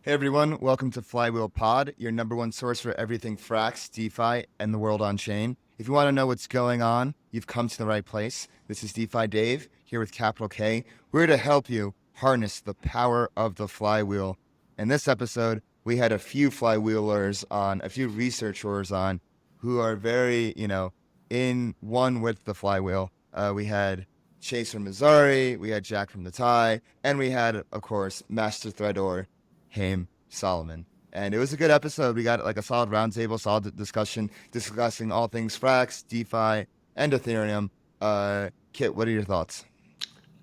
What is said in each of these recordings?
Hey everyone, welcome to Flywheelpod, your number one source for everything Frax, DeFi, and the world on chain. If you want to know what's going on, you've come to the right place. This is DeFi Dave here with capital K. We're to help you harness the power of the flywheel. In this episode, we had a few flywheelers on, a few researchers on, who are very, in one with the flywheel. We had Chase from Messari, we had Jack from the Tie, and we had, of course, Master Threador Haym Solomon. And it was a good episode. We got like a solid roundtable, solid discussion, discussing all things Frax, DeFi, and Ethereum. Kit, what are your thoughts?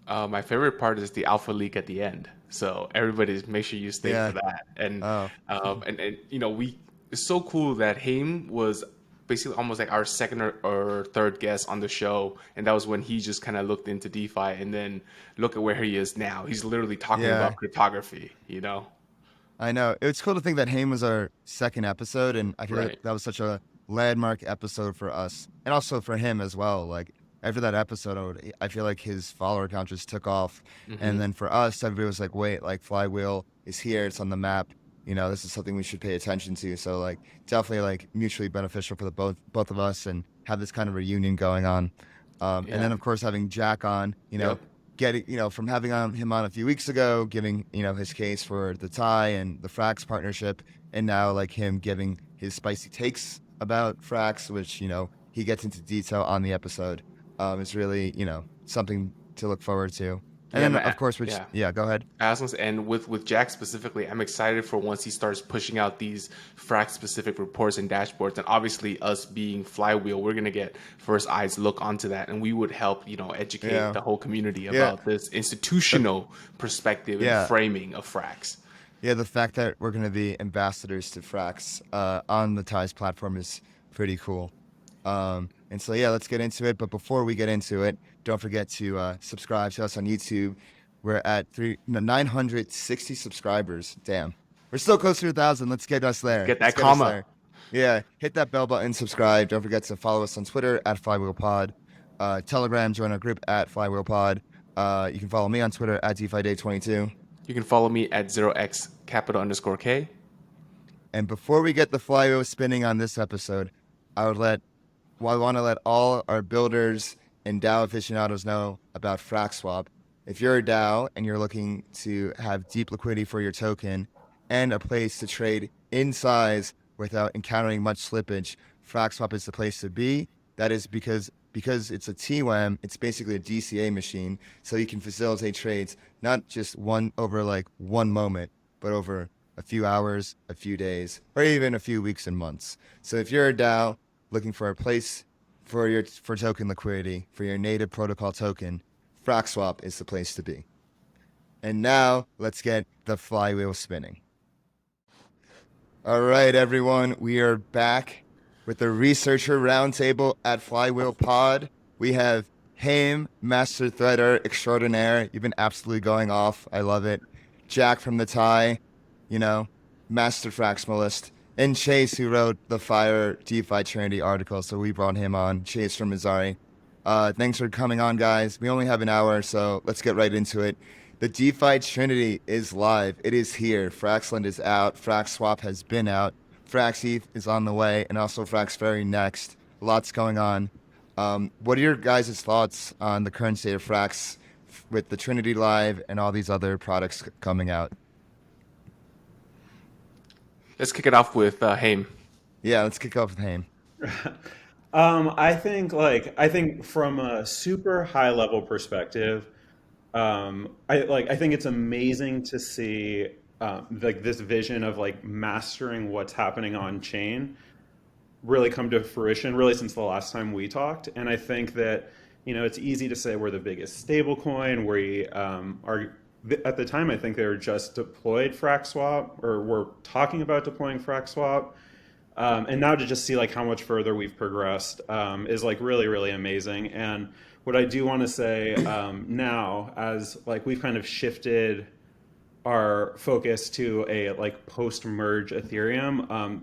My favorite part is the alpha leak at the end. So everybody, make sure you stay for Yeah. that. And Oh, we it's so cool that Haim was basically almost like our second or third guest on the show, and that was when he just kind of looked into DeFi, and then look at where he is now. He's literally talking yeah. about cryptography. I know. It's cool to think that Haym was our second episode, and I feel like Right. that was such a landmark episode for us, and also for him as well. Like after that episode, I feel like his follower count just took off, and hmm then for us, everybody was like, "Wait, like Flywheel is here. It's on the map. This is something we should pay attention to." So like, definitely like mutually beneficial for the both of us, and have this kind of reunion going on. And Yeah. then of course having Jack on, Yep. getting from having him on a few weeks ago, giving his case for the tie and the Frax partnership, and now like him giving his spicy takes about Frax, which he gets into detail on the episode, is really something to look forward to. And Yeah, then man. of course, which Yeah. yeah, go ahead. Aslan's and with Jack specifically, I'm excited for once he starts pushing out these frac specific reports and dashboards. And obviously, us being Flywheel, we're gonna get first eyes look onto that, and we would help educate Yeah, the whole community yeah, about this but institutional perspective and yeah, framing of fracs. yeah. The fact that we're going to be ambassadors to Frax on the ties platform is pretty cool. And so, yeah, let's get into it. But before we get into it, don't forget to subscribe to us on YouTube. We're at 960 subscribers. Damn. We're still close to 1,000. Let's get us there. Get Let's that get us comma. there. Yeah. Hit that bell button, subscribe. Don't forget to follow us on Twitter at FlywheelPod. Telegram, join our group at FlywheelPod. You can follow me on Twitter at DeFiDay22. You can follow me at 0x capital underscore K. And before we get the flywheel spinning on this episode, I would let well, I want to let all our builders and DAO aficionados know about FraxSwap. If you're a DAO and you're looking to have deep liquidity for your token and a place to trade in size without encountering much slippage, FraxSwap is the place to be. That is because it's a TWAM, it's basically a DCA machine, so you can facilitate trades not just one over like one moment, but over a few hours, a few days, or even a few weeks and months. So if you're a DAO looking for a place for token liquidity for your native protocol token, FraxSwap is the place to be. And now let's get the flywheel spinning. All right, everyone, we are back with the researcher roundtable at Flywheel Pod. We have Haym, Master Threader Extraordinaire. You've been absolutely going off. I love it. Jack from the Tie, you know, Master Fraximalist. And Chase, who wrote the Fire DeFi Trinity article. So we brought him on, Chase from Messari. Thanks for coming on, guys. We only have an hour, so let's get right into it. The DeFi Trinity is live. It is here. Fraxland is out. FraxSwap has been out. FraxETH is on the way, and also FraxFerry next. Lots going on. What are your guys' thoughts on the current state of Frax with the Trinity Live and all these other products coming out? Let's kick it off with Haim. Yeah, let's kick off with Haim. I think from a super high level perspective, I think it's amazing to see like this vision of like mastering what's happening on chain really come to fruition really since the last time we talked. And I think that it's easy to say we're the biggest stablecoin. We are at the time I think they were just deployed FraxSwap or we're talking about deploying FraxSwap. And now to just see like how much further we've progressed is like really really amazing. And what I do want to say now, as like we've kind of shifted our focus to a like post merge Ethereum,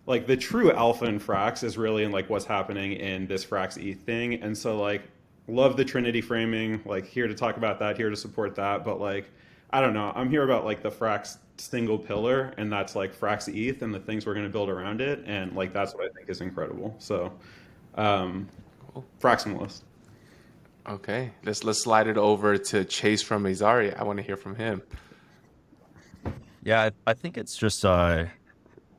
like the true alpha in Frax is really in like what's happening in this Frax ETH thing. And so like love the Trinity framing, like here to talk about that, here to support that, but like I don't know. I'm here about like the Frax single pillar, and that's like Frax ETH and the things we're going to build around it, and like that's what I think is incredible. So, um, Cool. Fraximalist. Okay, let's slide it over to Chase from Messari. I want to hear from him. Yeah, I think it's just a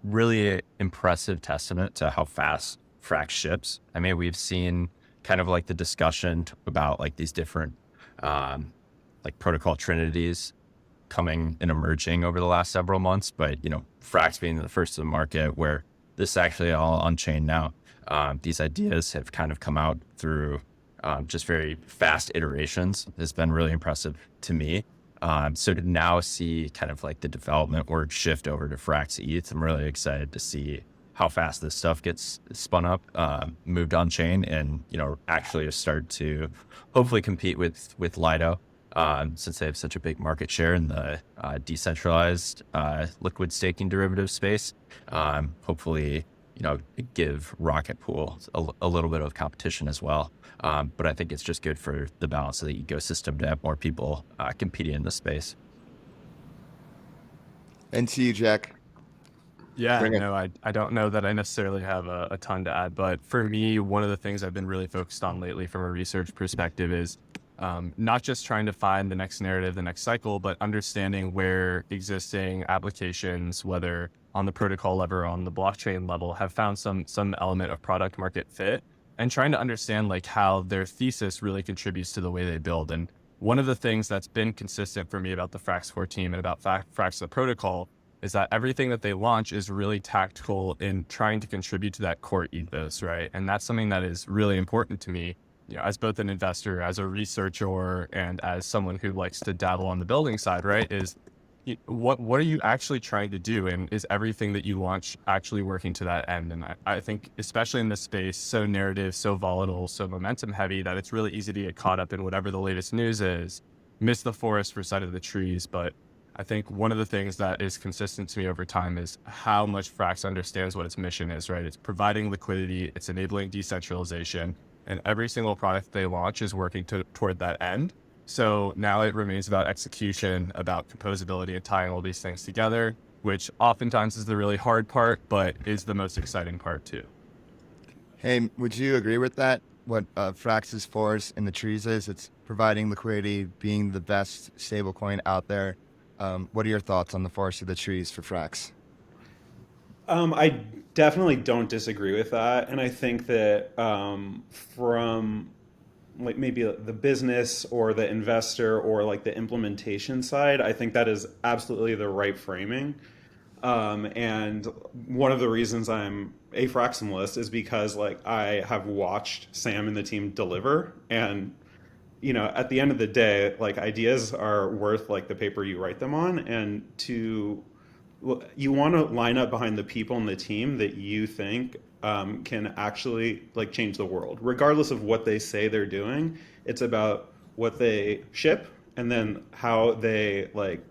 really impressive testament to how fast Frax ships. I mean, we've seen kind of like the discussion about like these different like protocol trinities coming and emerging over the last several months, but Frax being the first to the market where this is actually all on chain now. These ideas have kind of come out through just very fast iterations. It's been really impressive to me. So to now see kind of like the development work shift over to Frax ETH, I'm really excited to see how fast this stuff gets spun up, moved on chain, and actually start to hopefully compete with Lido, since they have such a big market share in the decentralized liquid staking derivative space. Hopefully, give Rocket Pool a little bit of competition as well. But I think it's just good for the balance of the ecosystem to have more people competing in the space. And to you, Jack. Yeah, Bring it. no, I don't know that I necessarily have a ton to add, but for me, one of the things I've been really focused on lately from a research perspective is not just trying to find the next narrative, the next cycle, but understanding where existing applications, whether on the protocol level or on the blockchain level, have found some element of product market fit, and trying to understand like how their thesis really contributes to the way they build. And one of the things that's been consistent for me about the Frax core team and about Frax the protocol is that everything that they launch is really tactical in trying to contribute to that core ethos, right? And that's something that is really important to me, as both an investor, as a researcher, and as someone who likes to dabble on the building side, right? Is what are you actually trying to do? And is everything that you launch actually working to that end? And I think, especially in this space, so narrative, so volatile, so momentum heavy, that it's really easy to get caught up in whatever the latest news is, miss the forest for sight of the trees. But I think one of the things that is consistent to me over time is how much Frax understands what its mission is, right? It's providing liquidity, it's enabling decentralization, and every single product they launch is working toward that end. So now it remains about execution, about composability, and tying all these things together, which oftentimes is the really hard part, but is the most exciting part too. Hey, would you agree with that? What Frax's force in the trees is? It's providing liquidity, being the best stablecoin out there. What are your thoughts on the forest of the trees for Frax? I definitely don't disagree with that, and I think that from like maybe the business or the investor or like the implementation side, I think that is absolutely the right framing. And one of the reasons I'm a Fraximalist is because like I have watched Sam and the team deliver, and at the end of the day, like ideas are worth like the paper you write them on, and you want to line up behind the people in the team that you think can actually like change the world, regardless of what they say they're doing. It's about what they ship and then how they like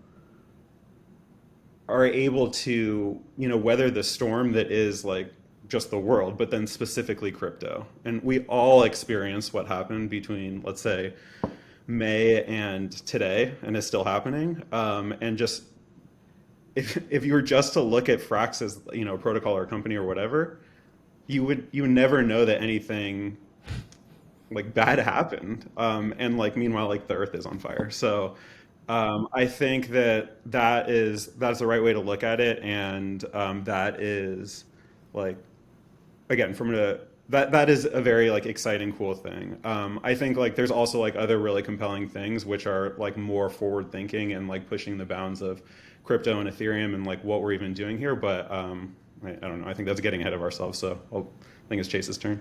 are able to weather the storm that is like just the world, but then specifically crypto. And we all experience what happened between, let's say, May and today, and is still happening. And just if you were just to look at Frax as a protocol or a company or whatever, you would never know that anything like bad happened. And like meanwhile, like the earth is on fire. So I think that's the right way to look at it, and that is like again that is a very like exciting, cool thing. I think like there's also like other really compelling things which are like more forward thinking and like pushing the bounds of crypto and Ethereum and like what we're even doing here. But I don't know. I think that's getting ahead of ourselves. So I think it's Chase's turn.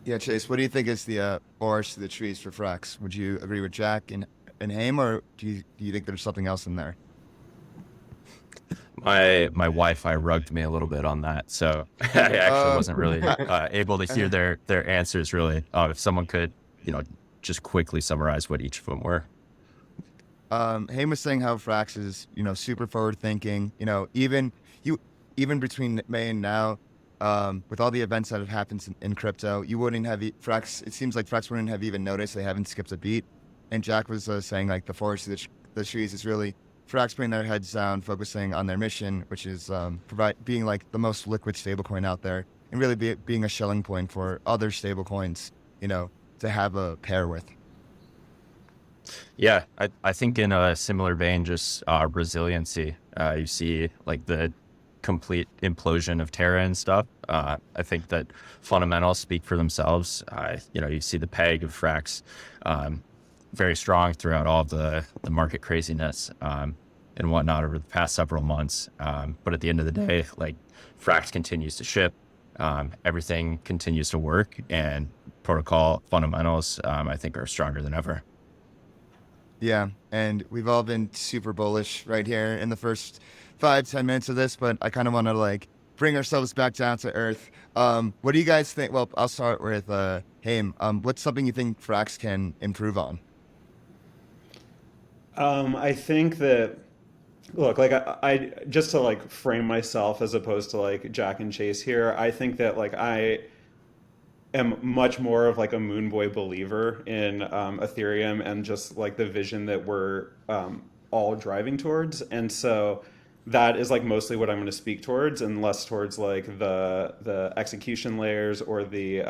Yeah, Chase, what do you think is the forest of the trees for Frax? Would you agree with Jack and Haym, or do you think there's something else in there? My Wi-Fi rugged me a little bit on that, so I actually wasn't really able to hear their answers really. If someone could, just quickly summarize what each of them were. Haym was saying how Frax is, super forward thinking. Even between May and now, with all the events that have happened in crypto, you wouldn't have Frax. It seems like Frax wouldn't have even noticed. They haven't skipped a beat. and Jack was saying like the forest of the trees is really Frax putting their heads down, focusing on their mission, which is being like the most liquid stablecoin out there, and really being a shelling point for other stablecoins, to have a pair with. Yeah, I think in a similar vein, just resiliency. You see like the complete implosion of Terra and stuff. I think that fundamentals speak for themselves. You see the peg of Frax very strong throughout all of the market craziness and whatnot over the past several months. But at the end of the day, like Frax continues to ship, everything continues to work, and protocol fundamentals, I think, are stronger than ever. Yeah, and we've all been super bullish right here in the first 5-10 minutes of this, but I kind of want to like bring ourselves back down to earth. What do you guys think? Well, I'll start with Haym. What's something you think Frax can improve on? I think that, look, like I just to like frame myself as opposed to like Jack and Chase here, I think that like I am much more of like a moon boy believer in Ethereum and just like the vision that we're all driving towards. And so that is like mostly what I'm going to speak towards, and less towards like the execution layers or the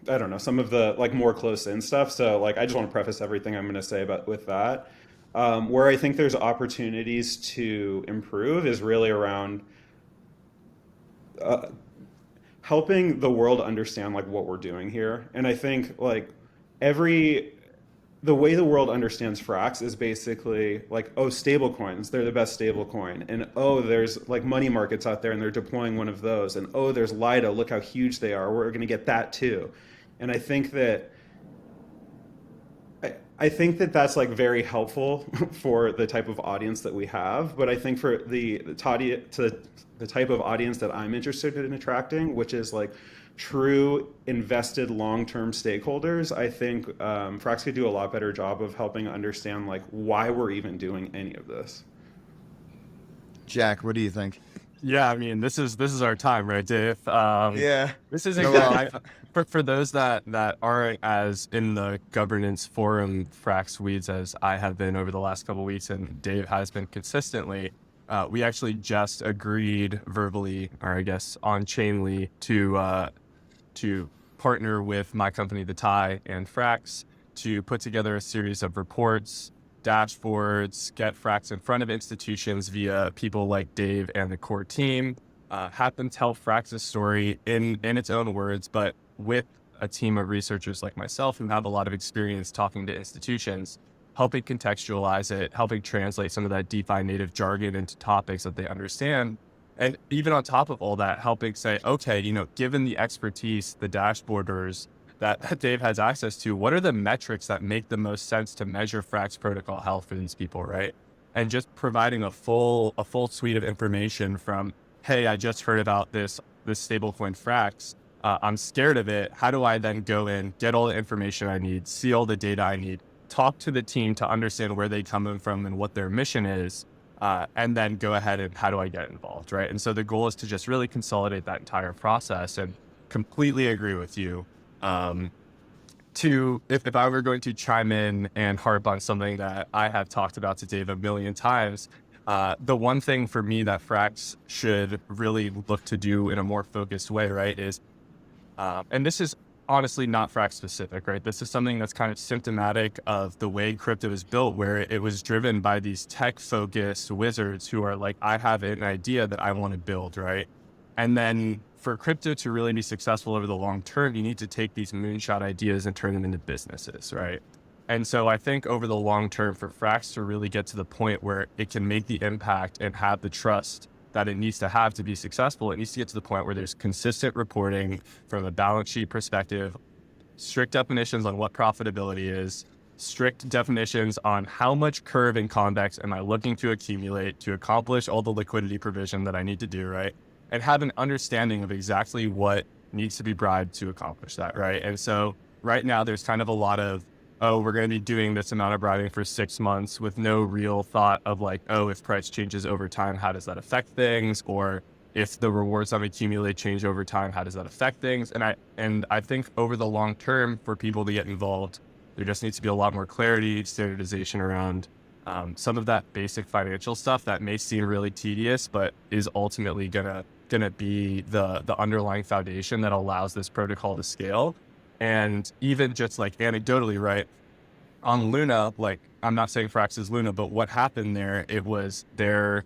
I don't know, some of the like more close in stuff. So like I just want to preface everything I'm going to say about with that. Where I think there's opportunities to improve is really around helping the world understand like what we're doing here. And I think like the way the world understands Frax is basically like, oh, stable coins, they're the best stable coin. And oh, there's like money markets out there and they're deploying one of those. And oh, there's Lido, look how huge they are. We're going to get that too. And I think that that's like very helpful for the type of audience that we have. But I think for the type of audience that I'm interested in attracting, which is like true invested long-term stakeholders, I think Frax could do a lot better job of helping understand like why we're even doing any of this. Jack, what do you think? Yeah, I mean, this is our time, right, Dave? Yeah. This is Go exactly for those that aren't as in the governance forum Frax weeds as I have been over the last couple of weeks, and Dave has been consistently. We actually just agreed verbally, or I guess on-chainly, to partner with my company, the Tie and Frax, to put together a series of reports, dashboards, get Frax in front of institutions via people like Dave and the core team, have them tell Frax's story in its own words, but with a team of researchers like myself who have a lot of experience talking to institutions, helping contextualize it, helping translate some of that DeFi native jargon into topics that they understand. And even on top of all that, helping say, okay, given the expertise, the dashboarders that Dave has access to, what are the metrics that make the most sense to measure Frax protocol health for these people, right? And just providing a full suite of information from, hey, I just heard about this stablecoin Frax. I'm scared of it. How do I then go in, get all the information I need, see all the data I need, talk to the team to understand where they come from and what their mission is, and then go ahead and how do I get involved, right? And so the goal is to just really consolidate that entire process, and completely agree with you. If I were going to chime in and harp on something that I have talked about to Dave a million times, the one thing for me that Frax should really look to do in a more focused way, right, is, and this is honestly not Frax specific, right? This is something that's kind of symptomatic of the way crypto is built, where it was driven by these tech-focused wizards who are like, I have an idea that I want to build, right? And then for crypto to really be successful over the long term, you need to take these moonshot ideas and turn them into businesses, right? And so I think over the long term, for Frax to really get to the point where it can make the impact and have the trust that it needs to have to be successful, it needs to get to the point where there's consistent reporting from a balance sheet perspective, strict definitions on what profitability is, strict definitions on how much curve and convex am I looking to accumulate to accomplish all the liquidity provision that I need to do, right? And have an understanding of exactly what needs to be bribed to accomplish that, right? And so right now there's kind of a lot of, oh, we're going to be doing this amount of bribing for 6 months with no real thought of like, oh, if price changes over time, how does that affect things? Or if the rewards I'm accumulate change over time, how does that affect things? And I think over the long term, for people to get involved, There just needs to be a lot more clarity, standardization around some of that basic financial stuff that may seem really tedious, but is ultimately gonna be the underlying foundation that allows this protocol to scale. And even just like anecdotally, right, on Luna, like I'm not saying Frax is Luna, but what happened there, it was their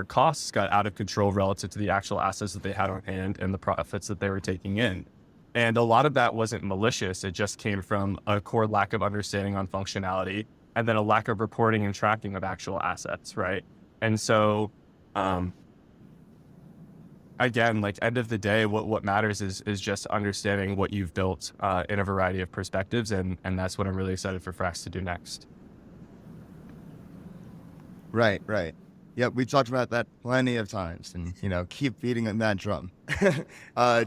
costs got out of control relative to the actual assets that they had on hand and the profits that they were taking in. And a lot of that wasn't malicious. It just came from a core lack of understanding on functionality, and then a lack of reporting and tracking of actual assets, right? And so, again, like end of the day, what matters is just understanding what you've built in a variety of perspectives, and that's what I'm really excited for Frax to do next. Right. Yep, we talked about that plenty of times, and keep beating that drum.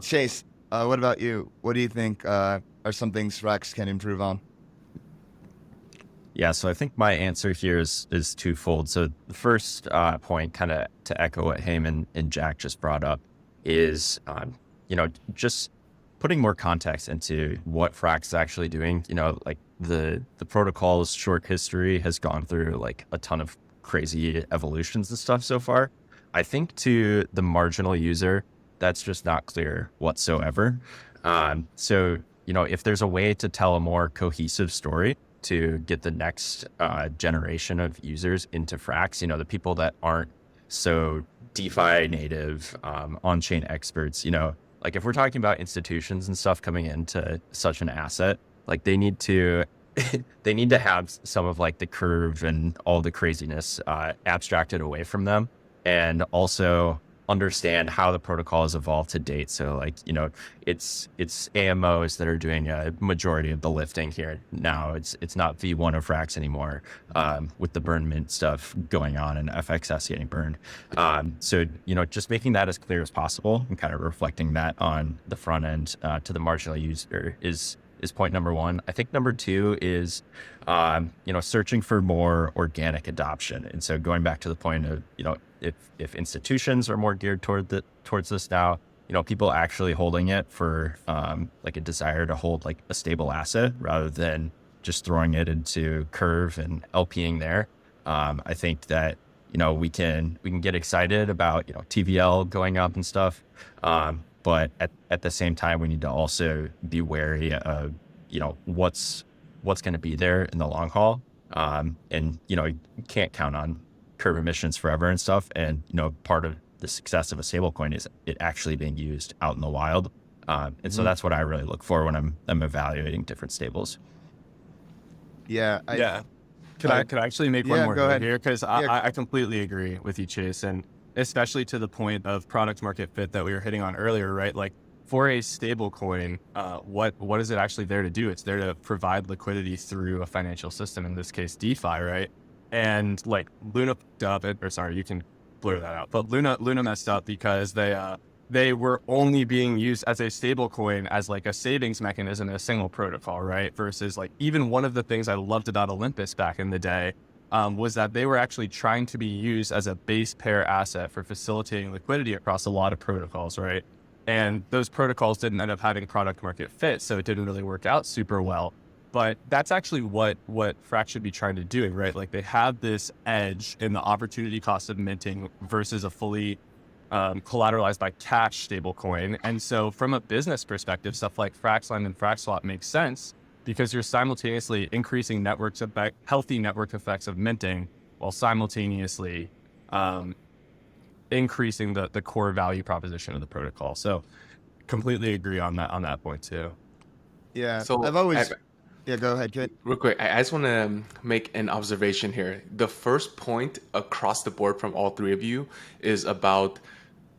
Chase, what about you? What do you think are some things Frax can improve on? Yeah, so I think my answer here is twofold. So the first point, kind of to echo what Haym and Jack just brought up, is just putting more context into what Frax is actually doing. Like the protocol's short history has gone through like a ton of crazy evolutions and stuff so far. I think to the marginal user, that's just not clear whatsoever. So if there's a way to tell a more cohesive story to get the next generation of users into Frax, the people that aren't so DeFi native, on-chain experts, like if we're talking about institutions and stuff coming into such an asset, like they need to have some of like the curve and all the craziness abstracted away from them, and also understand how the protocol has evolved to date. So like, it's AMOs that are doing a majority of the lifting here now. It's not V1 of Frax anymore, with the burn mint stuff going on and FXS getting burned. So, just making that as clear as possible and kind of reflecting that on the front end to the marginal user is point number one. I think number two is, searching for more organic adoption. And so going back to the point of, if institutions are more geared towards this now, people actually holding it for like a desire to hold like a stable asset rather than just throwing it into Curve and LPing there. I think that, we can get excited about, TVL going up and stuff. But at the same time, we need to also be wary of, what's going to be there in the long haul. And, you can't count on Curve emissions forever and stuff. And, part of the success of a stablecoin is it actually being used out in the wild. And so that's what I really look for when I'm evaluating different stables. Yeah. Could I actually make one more go ahead here? Because I completely agree with you, Chase. And especially to the point of product market fit that we were hitting on earlier, right? Like for a stable coin, what is it actually there to do? It's there to provide liquidity through a financial system, in this case, DeFi, right? And like Luna you can blur that out. But Luna messed up because they were only being used as a stable coin as like a savings mechanism in a single protocol, right? Versus like even one of the things I loved about Olympus back in the day was that they were actually trying to be used as a base pair asset for facilitating liquidity across a lot of protocols, right? And those protocols didn't end up having product market fit, so it didn't really work out super well. But that's actually what Frax should be trying to do, right? Like they have this edge in the opportunity cost of minting versus a fully collateralized by cash stablecoin. And so from a business perspective, stuff like Fraxland and FraxSwap makes sense because you're simultaneously increasing healthy network effects of minting while simultaneously increasing the core value proposition of the protocol. So completely agree on that point too. Yeah. So I've always... Yeah, go ahead, Kiet. Real quick, I just want to make an observation here. The first point across the board from all three of you is about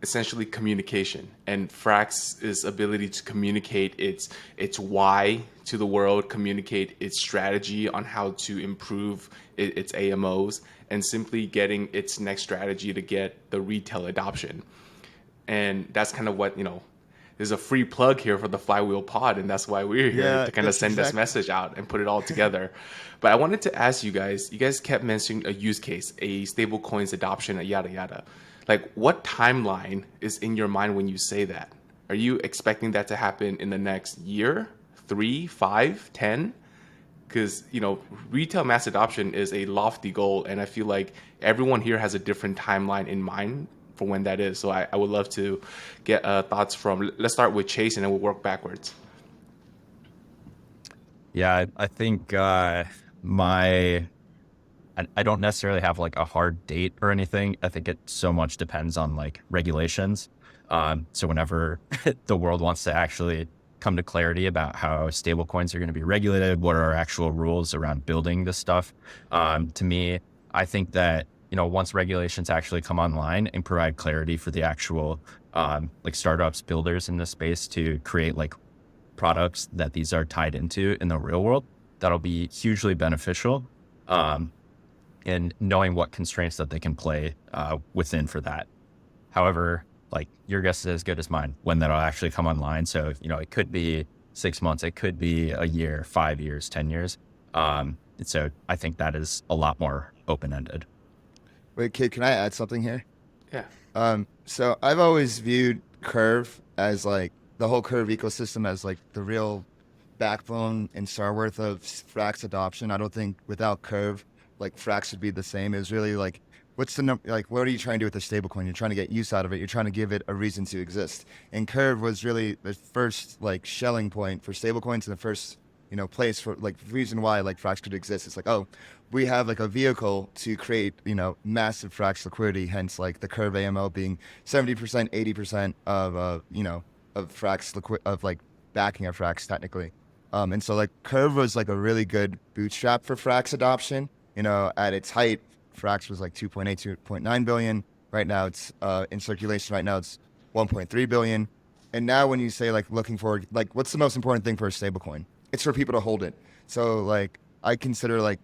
essentially communication and Frax's ability to communicate its why to the world, communicate its strategy on how to improve its AMOs, and simply getting its next strategy to get the retail adoption. And that's kind of what, there's a free plug here for the Flywheel pod, and that's why we're here to kind of send this message out and put it all together. But I wanted to ask you guys kept mentioning a use case, a stable coins adoption, a yada yada. Like what timeline is in your mind when you say that? Are you expecting that to happen in the next year, 3, 5, 10? because retail mass adoption is a lofty goal, and I feel like everyone here has a different timeline in mind for when that is. So I would love to get thoughts from. Let's start with Chase, and then we'll work backwards. Yeah, I think I don't necessarily have like a hard date or anything. I think it so much depends on like regulations. So whenever the world wants to actually come to clarity about how stablecoins are going to be regulated, what are our actual rules around building this stuff, to me, I think that, once regulations actually come online and provide clarity for the actual like startups, builders in this space to create like products that these are tied into in the real world, that'll be hugely beneficial. And knowing what constraints that they can play within for that. However, like your guess is as good as mine when that'll actually come online. So, it could be 6 months, it could be a year, 5 years, 10 years. And so I think that is a lot more open-ended. Wait, kid, can I add something here? Yeah. So I've always viewed Curve as like the whole Curve ecosystem as like the real backbone and starworth of Frax adoption. I don't think without Curve, like Frax would be the same. It was really like, what's the number? Like, what are you trying to do with the stablecoin? You're trying to get use out of it. You're trying to give it a reason to exist. And Curve was really the first like shelling point for stablecoins and the first place for like reason why like Frax could exist. It's like, oh, we have like a vehicle to create massive Frax liquidity. Hence like the Curve AML being 70%, 80% of of Frax of like backing of Frax technically. And so like Curve was like a really good bootstrap for Frax adoption. At its height, Frax was like 2.8, 2.9 billion. Right now it's in circulation right now it's 1.3 billion. And now when you say like looking forward, like what's the most important thing for a stablecoin? It's for people to hold it. So like I consider like,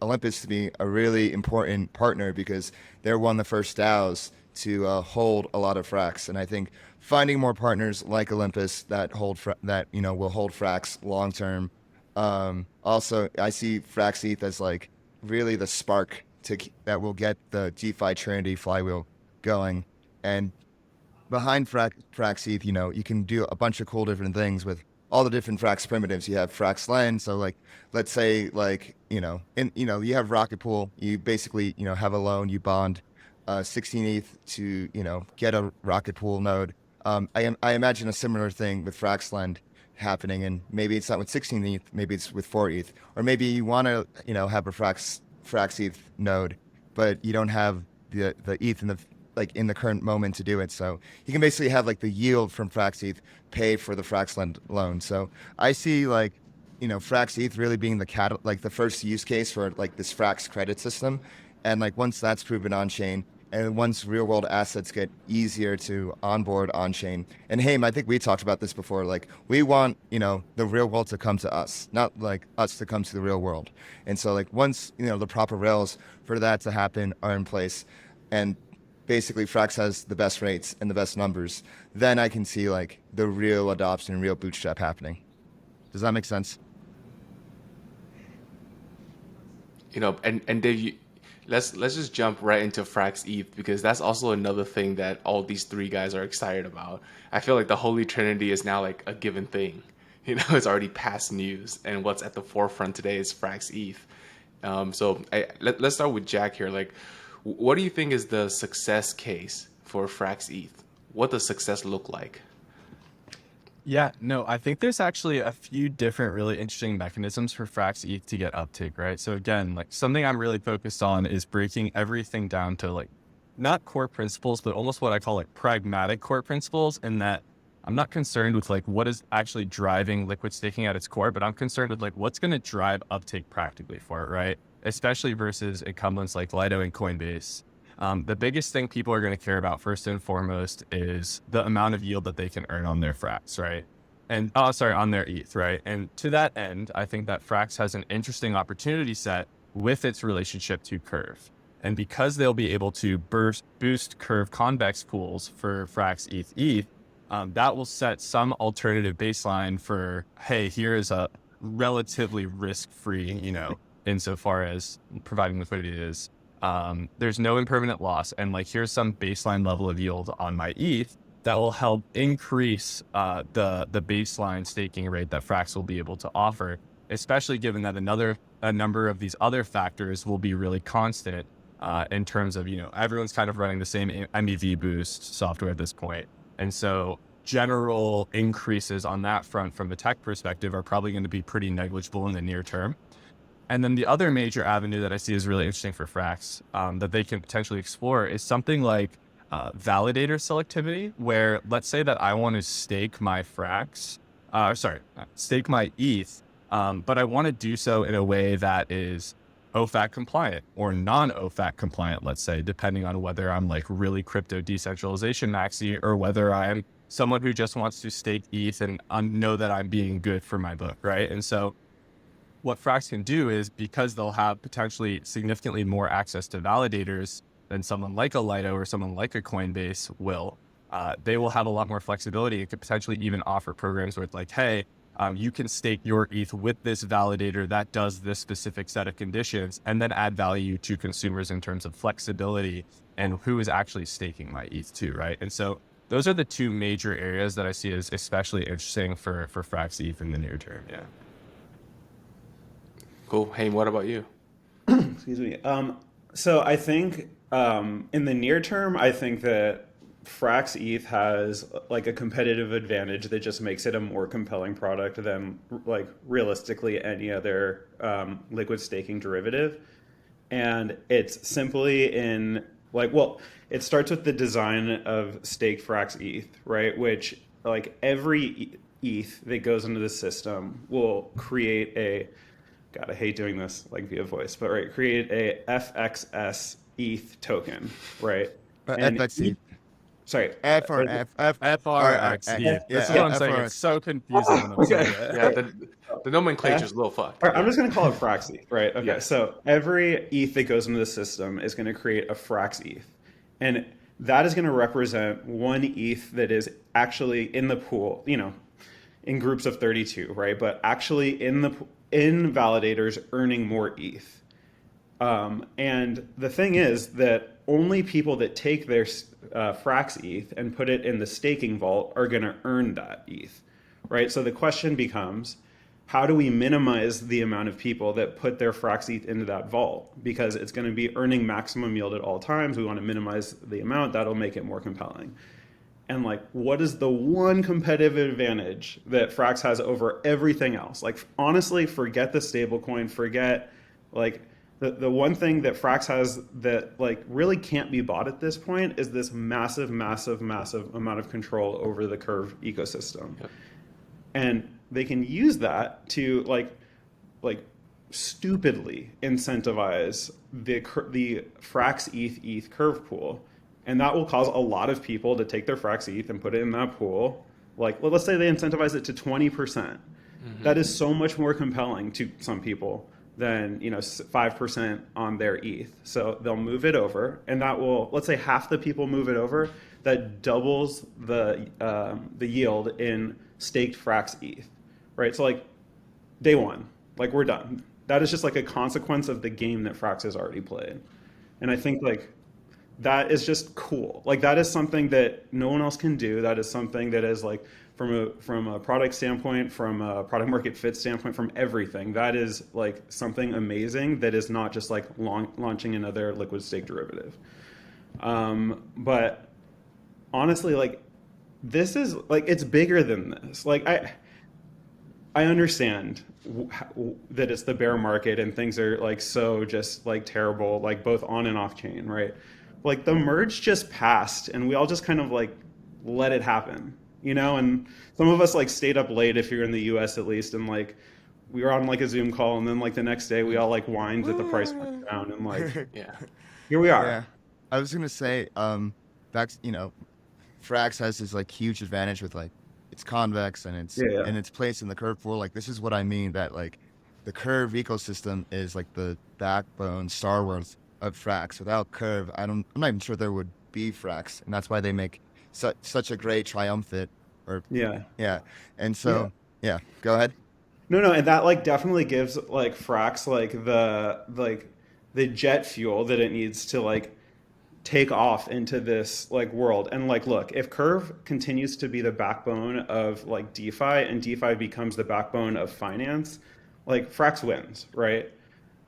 Olympus to be a really important partner because they're one of the first DAOs to hold a lot of Frax. And I think finding more partners like Olympus that hold will hold Frax long term. Also, I see Frax ETH as like really the spark that will get the DeFi Trinity flywheel going. And behind Frax ETH, you can do a bunch of cool different things with all the different Frax primitives. You have Frax Lend. So like, let's say like, you have Rocket Pool. You basically, have a loan, you bond 16 ETH to, get a Rocket Pool node. I imagine a similar thing with Frax Lend happening, and maybe it's not with 16 ETH, maybe it's with 4 ETH, or maybe you want to, have a Frax ETH node, but you don't have the ETH in the current moment to do it. So you can basically have like the yield from Frax ETH pay for the Frax Lend loan. So I see like, Frax ETH really being the first use case for like this Frax credit system. And like once that's proven on chain, and once real world assets get easier to onboard on chain, and Haym, I think we talked about this before, like we want, the real world to come to us, not like us to come to the real world. And so like once, the proper rails for that to happen are in place, and basically Frax has the best rates and the best numbers, then I can see like the real adoption and real bootstrap happening. Does that make sense? And Dave, let's just jump right into Frax ETH, because that's also another thing that all these three guys are excited about. I feel like the Holy Trinity is now like a given thing. It's already past news, and what's at the forefront today is Frax ETH. So let's start with Jack here. Like, what do you think is the success case for Frax ETH? What does success look like? Yeah, no, I think there's actually a few different really interesting mechanisms for Frax ETH to get uptake, right? So again, like something I'm really focused on is breaking everything down to like not core principles, but almost what I call like pragmatic core principles, in that I'm not concerned with like what is actually driving liquid staking at its core, but I'm concerned with like what's going to drive uptake practically for it, right? Especially versus incumbents like Lido and Coinbase. The biggest thing people are going to care about first and foremost is the amount of yield that they can earn on their Frax, right? And on their ETH, right? And to that end, I think that Frax has an interesting opportunity set with its relationship to Curve. And because they'll be able to boost Curve convex pools for Frax ETH, that will set some alternative baseline for, hey, here is a relatively risk-free, insofar as providing liquidity is. There's no impermanent loss, and like here's some baseline level of yield on my ETH that will help increase the baseline staking rate that Frax will be able to offer. especially given that a number of these other factors will be really constant in terms of, everyone's kind of running the same MEV boost software at this point. And so general increases on that front from a tech perspective are probably going to be pretty negligible in the near term. And then the other major avenue that I see is really interesting for Frax that they can potentially explore is something like validator selectivity, where let's say that I want to stake my stake my ETH, but I want to do so in a way that is OFAC compliant or non-OFAC compliant, let's say, depending on whether I'm like really crypto decentralization maxi or whether I'm someone who just wants to stake ETH and know that I'm being good for my book, right? And so what Frax can do is, because they'll have potentially significantly more access to validators than someone like a Lido or someone like a Coinbase will, they will have a lot more flexibility and could potentially even offer programs where it's like, hey, you can stake your ETH with this validator that does this specific set of conditions, and then add value to consumers in terms of flexibility and who is actually staking my ETH too, right? And so those are the two major areas that I see as especially interesting for Frax ETH in the near term. Yeah. Cool. Hey, what about you? Excuse me. So I think in the near term, I think that Frax ETH has like a competitive advantage that just makes it a more compelling product than like realistically any other liquid staking derivative. And it's simply in like, well, it starts with the design of staked Frax ETH, right? Which like every ETH that goes into the system will create a, God, I hate doing this like via voice, but right, create a FXS ETH token, right? And FXE. Sorry, FRX ETH. Yeah, This is what I'm saying. FRX. It's so confusing when I'm saying it. Yeah, the nomenclature is a little fucked. All right, I'm just going to call it Frax ETH, right? Okay, Yeah. so every ETH that goes into the system is going to create a Frax ETH. And that is going to represent one ETH that is actually in the pool, in groups of 32, right? But actually in validators earning more ETH. And the thing is that only people that take their Frax ETH and put it in the staking vault are going to earn that ETH, right? So the question becomes, how do we minimize the amount of people that put their Frax ETH into that vault? Because it's going to be earning maximum yield at all times. We want to minimize the amount. That'll make it more compelling. And like, what is the one competitive advantage that Frax has over everything else? Like, honestly, forget the stablecoin, forget like the one thing that Frax has that like really can't be bought at this point is this massive, massive, massive amount of control over the Curve ecosystem. Yep. And they can use that to like stupidly incentivize the Frax ETH Curve pool. And that will cause a lot of people to take their Frax ETH and put it in that pool. Like, well, let's say they incentivize it to 20%. Mm-hmm. That is so much more compelling to some people than 5% on their ETH. So they'll move it over, and that will, let's say half the people move it over. That doubles the yield in staked Frax ETH, right? So like day one, like we're done. That is just like a consequence of the game that Frax has already played, and I think like that is just cool. Like that is something that no one else can do. That is something that is like from a product standpoint, from a product market fit standpoint, from everything. That is like something amazing that is not just like launching another liquid stake derivative. But honestly, like this is like, it's bigger than this. Like I understand that it's the bear market and things are like so just like terrible, like both on and off chain, right? Like the merge just passed and we all just kind of like let it happen, and some of us like stayed up late, if you're in the US at least, and like we were on like a Zoom call, and then like the next day we all like whined that the price went down, and like Yeah. here we are. Yeah, I was gonna say, Frax has this like huge advantage with like it's convex and its place in the Curve pool. Like this is what I mean, that like the Curve ecosystem is like the backbone, Star Wars of Frax. Without Curve, I'm not even sure there would be Frax, and that's why they make such a great triumphant. And so go ahead. No, and that like definitely gives like Frax like the jet fuel that it needs to like take off into this like world. And like, look, if Curve continues to be the backbone of like DeFi and DeFi becomes the backbone of finance, like Frax wins, right?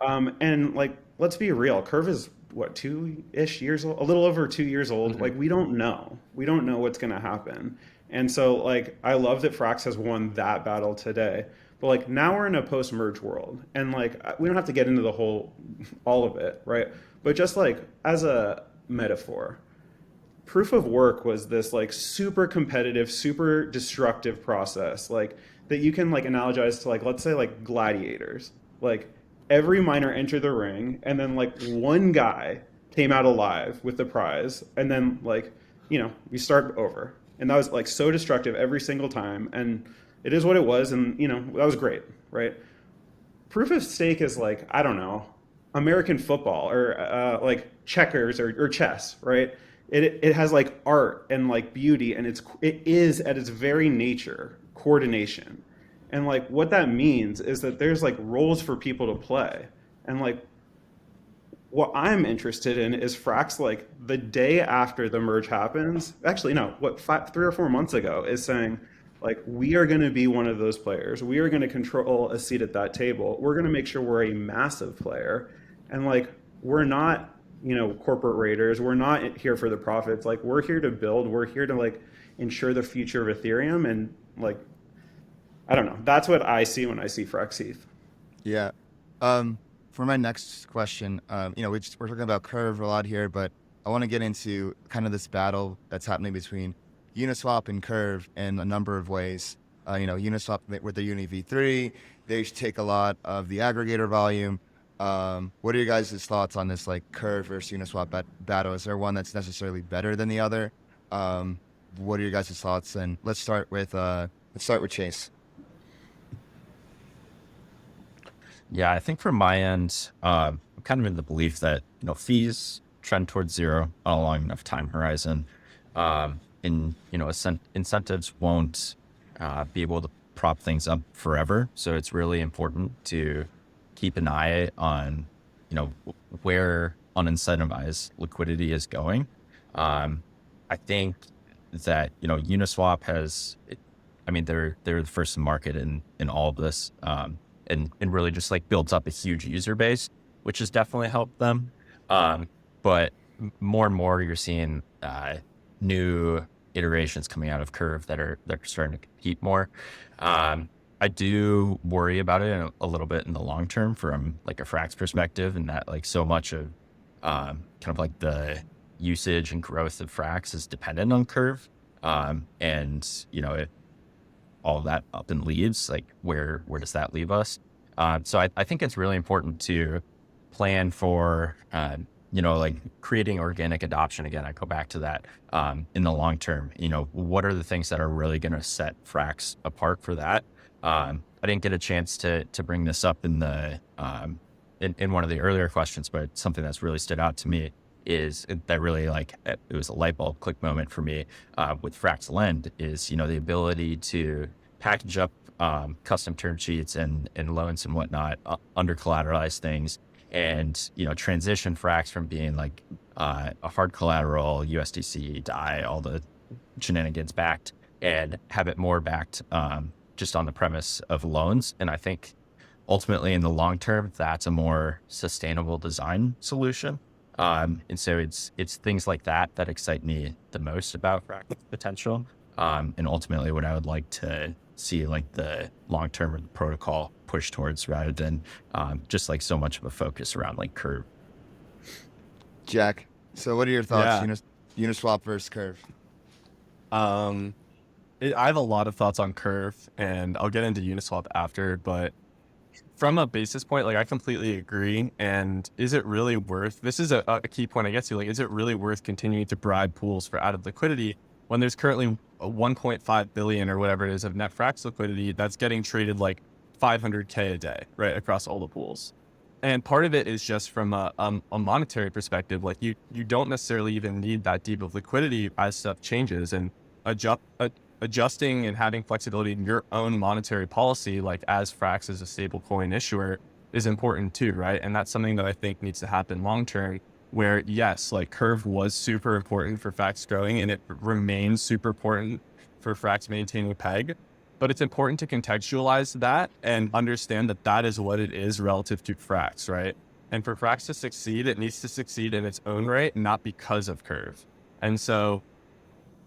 And like, let's be real, Curve is what, 2-ish years old, a little over 2 years old. Like, we don't know what's going to happen. And so like, I love that Frax has won that battle today, but like now we're in a post merge world, and like, we don't have to get into the whole, all of it, right? But just like as a metaphor, proof of work was this like super competitive, super destructive process, like that you can like analogize to, like, let's say like gladiators. Like, every miner entered the ring, and then like one guy came out alive with the prize, and then like, we start over. And that was like so destructive every single time. And it is what it was, and that was great, right? Proof of stake is like, I don't know, American football, or like checkers, or chess, right? It has like art and like beauty, and it is at its very nature coordination. And like, what that means is that there's like roles for people to play. And like, what I'm interested in is Frax, like the day after the merge happens, actually no, 3 or 4 months ago, is saying like, we are going to be one of those players. We are going to control a seat at that table. We're going to make sure we're a massive player. And like, we're not, corporate raiders. We're not here for the profits. Like, we're here to build. We're here to like ensure the future of Ethereum. And like, I don't know. That's what I see when I see Frax ETH. Yeah. For my next question, we're talking about Curve a lot here, but I want to get into kind of this battle that's happening between Uniswap and Curve in a number of ways. Uniswap with the Uni V3, they take a lot of the aggregator volume. What are your guys' thoughts on this like Curve versus Uniswap battle? Is there one that's necessarily better than the other? What are your guys' thoughts? And let's start with Chase. Yeah, I think from my end, I'm kind of in the belief that fees trend towards zero on a long enough time horizon, and incentives won't be able to prop things up forever. So it's really important to keep an eye on where unincentivized liquidity is going. I think that Uniswap has, they're the first to market in all of this. And really just like builds up a huge user base, which has definitely helped them. But more and more you're seeing new iterations coming out of Curve that are starting to compete more. I do worry about it a little bit in the long term from like a Frax perspective, and that like so much of kind of like the usage and growth of Frax is dependent on Curve. And if all of that up and leaves, like where does that leave us? So I think it's really important to plan for, like creating organic adoption. Again, I go back to that in the long term. What are the things that are really going to set Frax apart for that? I didn't get a chance to bring this up in the in one of the earlier questions, but something that's really stood out to me is that really like it was a light bulb click moment for me with Frax Lend is the ability to package up custom term sheets and loans and whatnot, under collateralized things, and transition Frax from being like a hard collateral USDC DAI, all the shenanigans backed, and have it more backed just on the premise of loans. And I think ultimately in the long term that's a more sustainable design solution. And so it's things like that excite me the most about Frax potential. And ultimately what I would like to see like the long term of the protocol push towards, rather than just like so much of a focus around like Curve. Jack, so what are your thoughts? Yeah. Uniswap versus Curve. I have a lot of thoughts on Curve, and I'll get into Uniswap after, but from a basis point, like I completely agree. And is it really worth, this is a key point I get to, like, is it really worth continuing to bribe pools for added liquidity when there's currently 1.5 billion or whatever it is of net Frax liquidity that's getting traded like 500K a day, right, across all the pools? And part of it is just from a monetary perspective, like you don't necessarily even need that deep of liquidity as stuff changes, and adjusting and having flexibility in your own monetary policy, like as Frax as a stablecoin issuer, is important too, right? And that's something that I think needs to happen long term, where yes, like Curve was super important for Frax growing, and it remains super important for Frax maintaining peg. But it's important to contextualize that and understand that that is what it is relative to Frax, right? And for Frax to succeed, it needs to succeed in its own right, not because of Curve. And so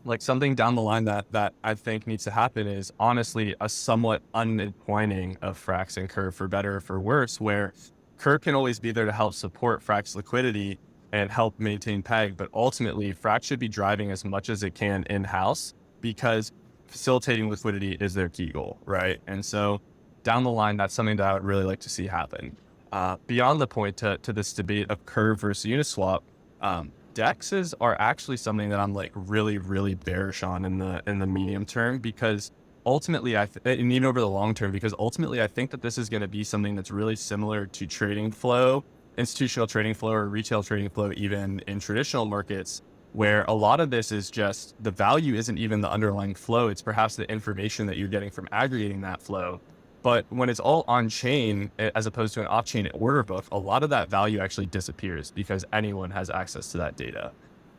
like something down the line that I think needs to happen is honestly a somewhat unentwining of Frax and Curve, for better or for worse, where Curve can always be there to help support Frax liquidity and help maintain peg, but ultimately Frax should be driving as much as it can in-house, because facilitating liquidity is their key goal, right? And so down the line, that's something that I would really like to see happen. Beyond the point to this debate of Curve versus Uniswap, DEXs are actually something that I'm like really, really bearish on in the medium term, because ultimately and even over the long term, because ultimately I think that this is going to be something that's really similar to trading flow, institutional trading flow, or retail trading flow, even in traditional markets, where a lot of this is just the value isn't even the underlying flow. It's perhaps the information that you're getting from aggregating that flow. But when it's all on chain, as opposed to an off chain order book, a lot of that value actually disappears because anyone has access to that data.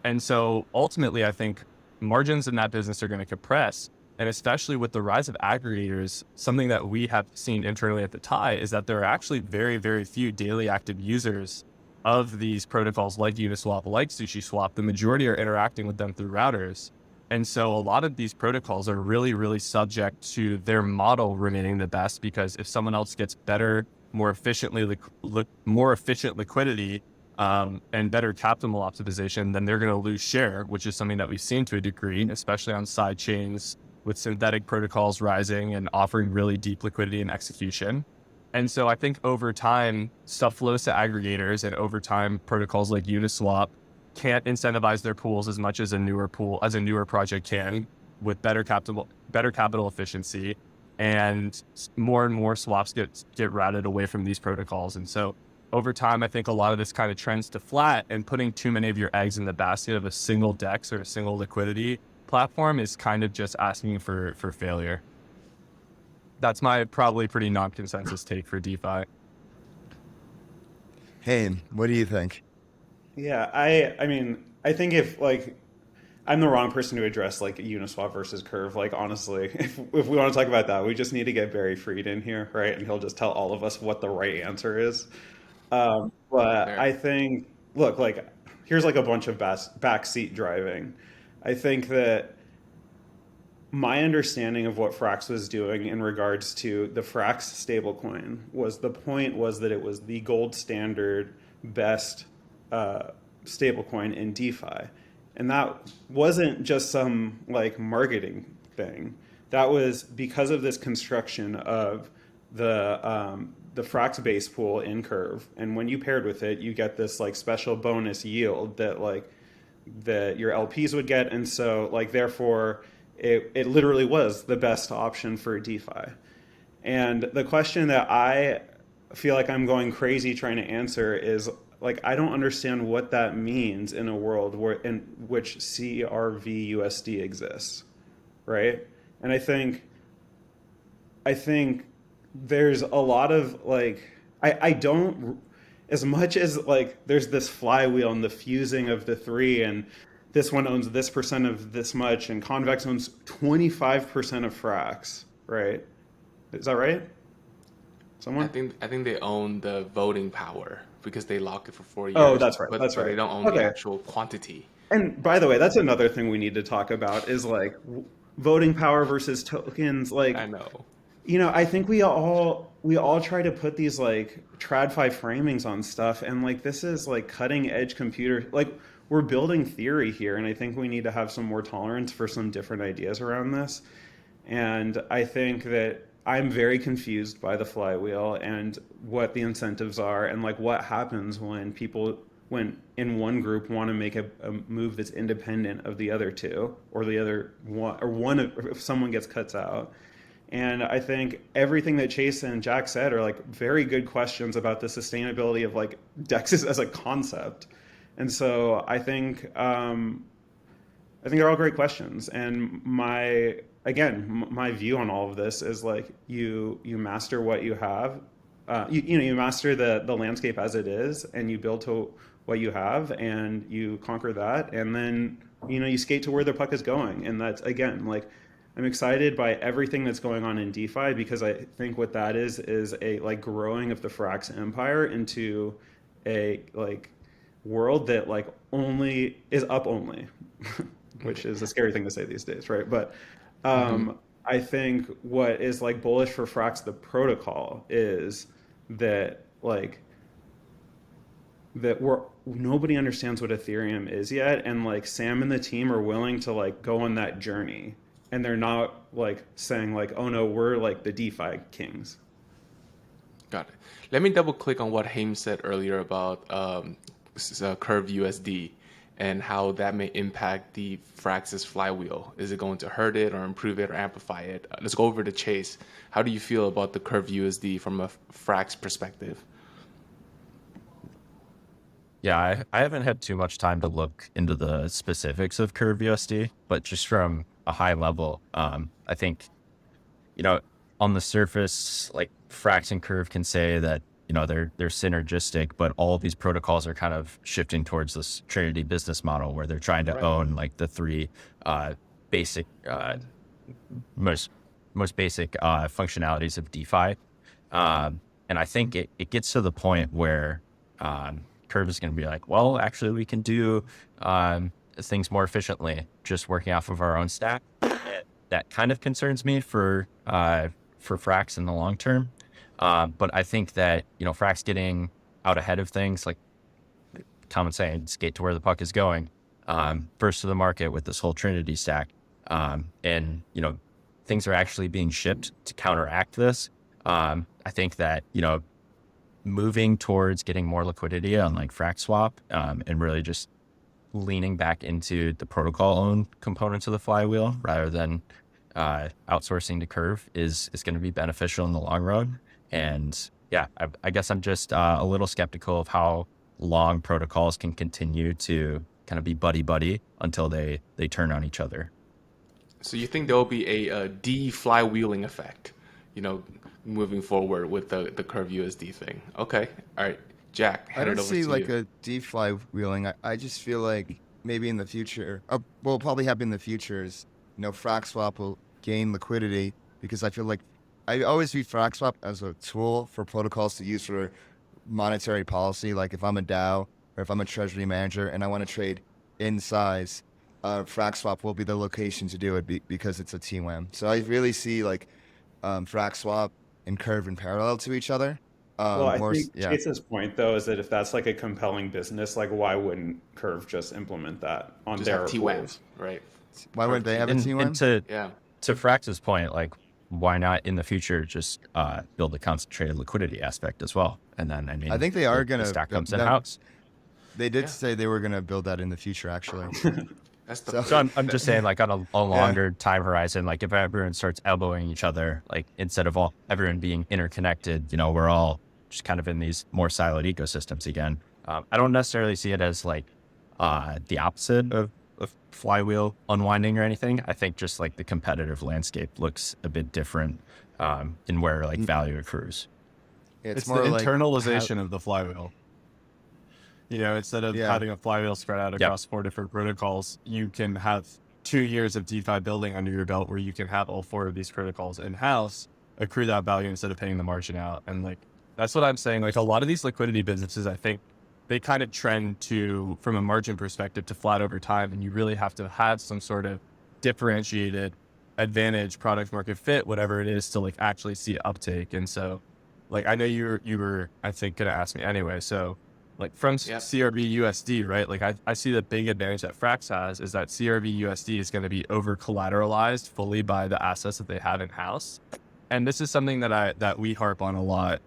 And so ultimately, I think margins in that business are going to compress. And especially with the rise of aggregators, something that we have seen internally at the Tie is that there are actually very, very few daily active users of these protocols like Uniswap, like SushiSwap. The majority are interacting with them through routers. And so a lot of these protocols are really, really subject to their model remaining the best, because if someone else gets better, more efficient liquidity and better capital optimization, then they're going to lose share, which is something that we've seen to a degree, especially on side chains with synthetic protocols rising and offering really deep liquidity and execution. And so I think over time, stuff flows to aggregators, and over time, protocols like Uniswap can't incentivize their pools as much as a newer project can, with better capital efficiency, and more swaps get routed away from these protocols. And so over time, I think a lot of this kind of trends to flat, and putting too many of your eggs in the basket of a single DEX or a single liquidity platform is kind of just asking for failure. That's my probably pretty non-consensus take for DeFi. Haym, what do you think? Yeah, I mean, I think if like I'm the wrong person to address like Uniswap versus Curve. Like honestly, if we want to talk about that, we just need to get Barry Fried in here, right? And he'll just tell all of us what the right answer is. But Fair. I think, look, like here's like a bunch of backseat driving. I think that my understanding of what Frax was doing in regards to the Frax stablecoin was, the point was that it was the gold standard best stablecoin in DeFi. And that wasn't just some like marketing thing. That was because of this construction of the Frax base pool in Curve. And when you paired with it, you get this like special bonus yield that your LPs would get. And so like, therefore, it literally was the best option for DeFi. And the question that I feel like I'm going crazy trying to answer is like, I don't understand what that means in a world in which CRVUSD exists, right? And I think there's a lot of like, I don't, as much as like there's this flywheel and the fusing of the three, and this one owns this percent of this much, and Convex owns 25% of Frax, right? Is that right? Someone? I think they own the voting power because they lock it for 4 years. Oh, that's right. But they don't own the actual quantity. And by the way, that's another thing we need to talk about is like voting power versus tokens. Like, I know. You know, I think we all try to put these like TradFi framings on stuff, and like this is like cutting edge computer. Like we're building theory here, and I think we need to have some more tolerance for some different ideas around this. And I think that I'm very confused by the flywheel and what the incentives are, and like what happens when in one group want to make a move that's independent of the other two, or the other one, or if someone gets cuts out. And I think everything that Chase and Jack said are like very good questions about the sustainability of like DEXs as a concept. And so I think they're all great questions. And my view on all of this is like you master what you have. You master the landscape as it is, and you build to what you have, and you conquer that, and then you skate to where the puck is going. And that's, again, like I'm excited by everything that's going on in DeFi, because I think what that is a like growing of the Frax empire into a like world that like only is up only, which is a scary thing to say these days, right? But I think what is like bullish for Frax the protocol is that like that we're nobody understands what Ethereum is yet, and like Sam and the team are willing to like go on that journey, and they're not like saying like, oh no, we're like the DeFi kings. Got it. Let me double click on what Haym said earlier about Curve USD and how that may impact the Frax's flywheel. Is it going to hurt it or improve it or amplify it? Let's go over to Chase. How do you feel about the Curve USD from a Frax perspective? Yeah, I haven't had too much time to look into the specifics of Curve USD, but just from a high level, I think, on the surface, like Frax and Curve can say that, they're synergistic, but all of these protocols are kind of shifting towards this Trinity business model where they're trying to own like the three basic, most basic functionalities of DeFi. And I think it gets to the point where Curve is going to be like, well, actually, we can do things more efficiently just working off of our own stack. That kind of concerns me for Frax in the long term. But I think that, Frax getting out ahead of things, like common saying, skate to where the puck is going, first to the market with this whole Trinity stack. And, things are actually being shipped to counteract this. I think that, moving towards getting more liquidity on like FraxSwap and really just leaning back into the protocol owned components of the flywheel rather than outsourcing to Curve is going to be beneficial in the long run. And yeah, I guess I'm just a little skeptical of how long protocols can continue to kind of be buddy until they turn on each other. So you think there will be a de-flywheeling effect, moving forward with the Curve USD thing? Okay, all right, Jack. I don't see like you. a de-flywheeling. I just feel like maybe in the future, what will probably happen in the future is, FraxSwap will gain liquidity, because I feel like I always view FraxSwap as a tool for protocols to use for monetary policy. Like if I'm a DAO or if I'm a treasury manager and I want to trade in size, FraxSwap will be the location to do it because it's a TWAM. So I really see like FraxSwap and Curve in parallel to each other. Well, I think Chase's point though is that if that's like a compelling business, like why wouldn't Curve just implement that on Just their have TWAM, rules? right? Why wouldn't they have a And TWAM? to Frax's point, like why not in the future just build a concentrated liquidity aspect as well? And then I think they are going the to stack comes in house. They did say they were going to build that in the future, actually. That's the So I'm just saying, like on a longer time horizon, like if everyone starts elbowing each other, like instead of everyone being interconnected, we're all just kind of in these more siloed ecosystems again. I don't necessarily see it as like the opposite of flywheel unwinding or anything. I think just like the competitive landscape looks a bit different in where like value accrues. It's more the like internalization of the flywheel. Instead of having a flywheel spread out across 4 different protocols, you can have 2 years of DeFi building under your belt where you can have all 4 of these protocols in-house, accrue that value instead of paying the margin out. And like, that's what I'm saying. Like a lot of these liquidity businesses, I think they kind of trend to, from a margin perspective, to flat over time. And you really have to have some sort of differentiated advantage, product market fit, whatever it is, to like actually see uptake. And so like, I know you were, I think, going to ask me anyway. So like from CRV USD, right? Like I see the big advantage that Frax has is that CRV USD is going to be over collateralized fully by the assets that they have in house. And this is something that we harp on a lot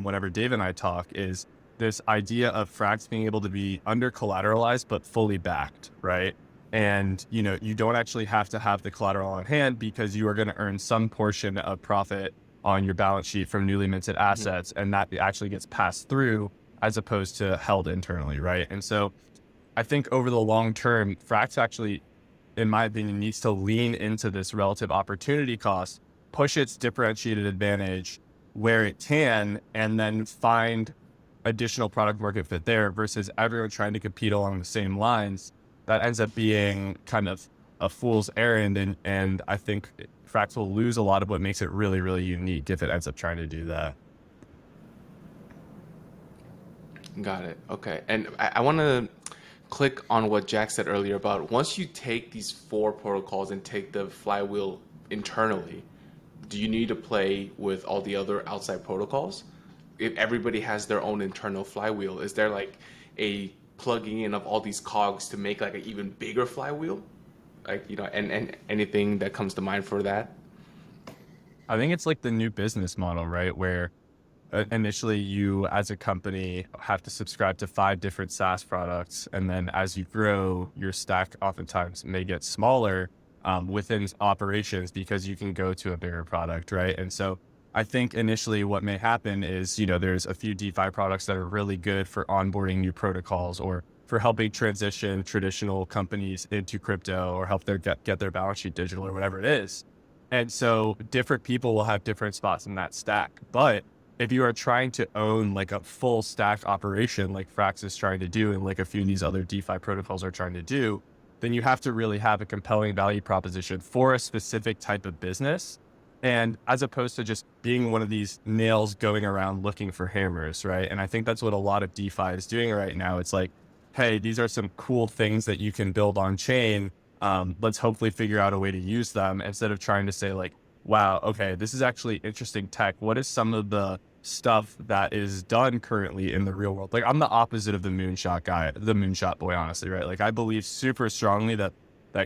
whenever Dave and I talk, is this idea of Frax being able to be under collateralized, but fully backed, right? And, you don't actually have to have the collateral on hand because you are going to earn some portion of profit on your balance sheet from newly minted assets. And that actually gets passed through as opposed to held internally, right? And so I think over the long term, Frax actually, in my opinion, needs to lean into this relative opportunity cost, push its differentiated advantage where it can, and then find additional product market fit there versus everyone trying to compete along the same lines. That ends up being kind of a fool's errand, and I think Frax will lose a lot of what makes it really, really unique if it ends up trying to do that. Got it. Okay. And I want to click on what Jack said earlier about once you take these 4 protocols and take the flywheel internally, do you need to play with all the other outside protocols? If everybody has their own internal flywheel, is there like a plugging in of all these cogs to make like an even bigger flywheel? Like, and anything that comes to mind for that? I think it's like the new business model, right? Where initially you as a company have to subscribe to 5 different SaaS products. And then as you grow, your stack oftentimes may get smaller within operations because you can go to a bigger product, right? And so I think initially what may happen is, there's a few DeFi products that are really good for onboarding new protocols or for helping transition traditional companies into crypto or help get their balance sheet digital or whatever it is. And so different people will have different spots in that stack. But if you are trying to own like a full stack operation, like Frax is trying to do, and like a few of these other DeFi protocols are trying to do, then you have to really have a compelling value proposition for a specific type of business. And as opposed to just being one of these nails going around looking for hammers, right? And I think that's what a lot of DeFi is doing right now. It's like, hey, these are some cool things that you can build on chain. Let's hopefully figure out a way to use them instead of trying to say like, wow, okay, this is actually interesting tech. What is some of the stuff that is done currently in the real world? Like, I'm the opposite of the moonshot guy, the moonshot boy, honestly, right? Like, I believe super strongly that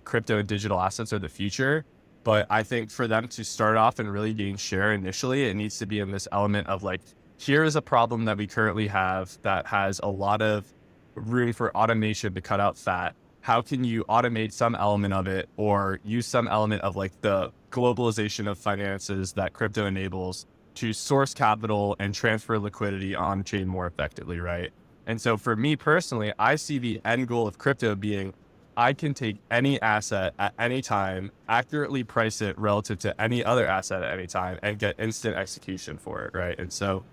crypto and digital assets are the future. But I think for them to start off and really gain share initially, it needs to be in this element of like, here is a problem that we currently have that has a lot of room for automation to cut out fat. How can you automate some element of it or use some element of like the globalization of finances that crypto enables to source capital and transfer liquidity on chain more effectively, right? And so for me personally, I see the end goal of crypto being I can take any asset at any time, accurately price it relative to any other asset at any time, and get instant execution for it, right? And so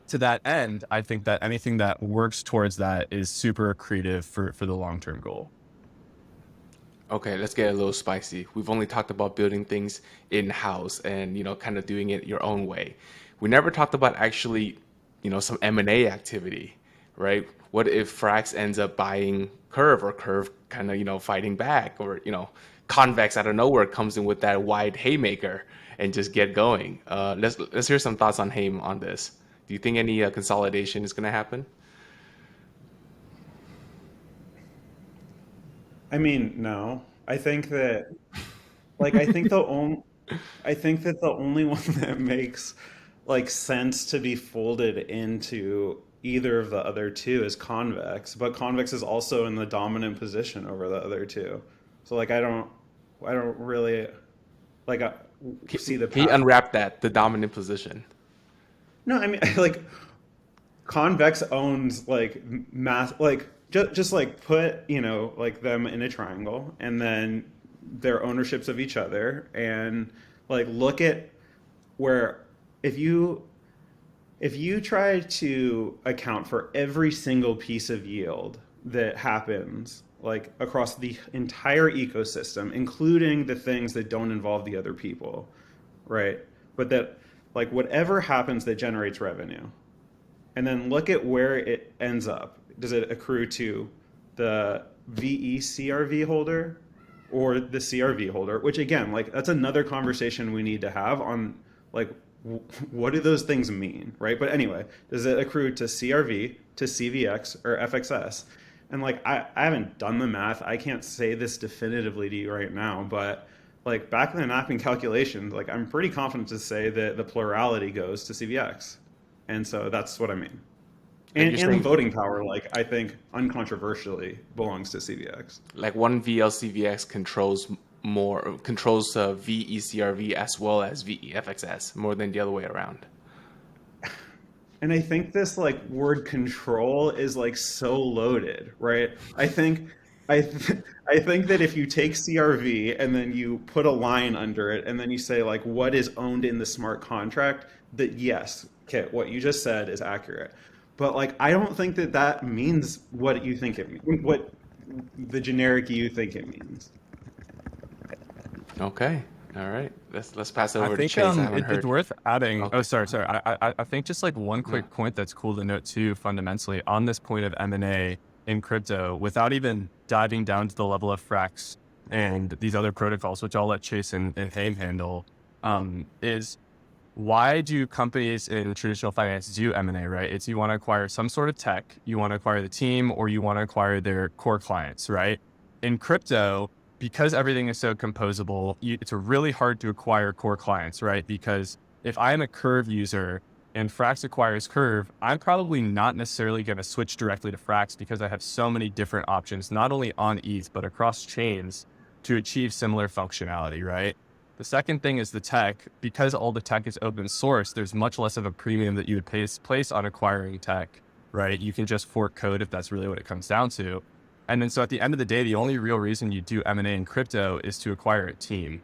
to that end, I think that anything that works towards that is super accretive for the long-term goal. Okay, let's get a little spicy. We've only talked about building things in-house and, kind of doing it your own way. We never talked about actually, some M&A activity, right? What if Frax ends up buying Curve or Curve kind of, fighting back, or, Convex out of nowhere comes in with that wide haymaker and just get going. Let's hear some thoughts on Haym on this. Do you think any consolidation is going to happen? I mean, no. I think that, like, I think that the only one that makes like sense to be folded into either of the other two is Convex, but Convex is also in the dominant position over the other two. So like, I don't really like see the Can you path. unwrap the dominant position? No, I mean, like, Convex owns like mass, like just like put like them in a triangle, and then their ownerships of each other, and like look at where if you try to account for every single piece of yield that happens like across the entire ecosystem, including the things that don't involve the other people, right? But that like whatever happens that generates revenue, and then look at where it ends up. Does it accrue to the VE-CRV holder or the CRV holder? Which again, like that's another conversation we need to have on like what do those things mean, right? But anyway, does it accrue to CRV, to CVX, or FXS? And like I haven't done the math. I can't say this definitively to you right now, but like back in the napkin calculations, like I'm pretty confident to say that the plurality goes to CVX. And so that's what I mean. And the voting power, like I think uncontroversially belongs to CVX. Like one VLCVX controls VECRV as well as VEFXS more than the other way around. And I think this like word control is like so loaded, right? I think that if you take CRV and then you put a line under it and then you say like what is owned in the smart contract, that yes, Kit, what you just said is accurate. But like I don't think that means what you think it means, what the generic you think it means. Okay. All right. Let's pass it over I to think Chase. I haven't it's heard. worth adding. Okay. Oh, sorry. I think just like one quick point that's cool to note too, fundamentally on this point of M&A in crypto, without even diving down to the level of Frax and these other protocols, which I'll let Chase and Haym handle, is why do companies in traditional finance do M&A, right? It's you want to acquire some sort of tech, you want to acquire the team, or you want to acquire their core clients, right? In crypto, because everything is so composable, it's really hard to acquire core clients, right? Because if I'm a Curve user and Frax acquires Curve, I'm probably not necessarily going to switch directly to Frax because I have so many different options, not only on ETH, but across chains to achieve similar functionality, right? The second thing is the tech. Because all the tech is open source, there's much less of a premium that you would place on acquiring tech, right? You can just fork code if that's really what it comes down to. And then so at the end of the day, the only real reason you do M&A in crypto is to acquire a team.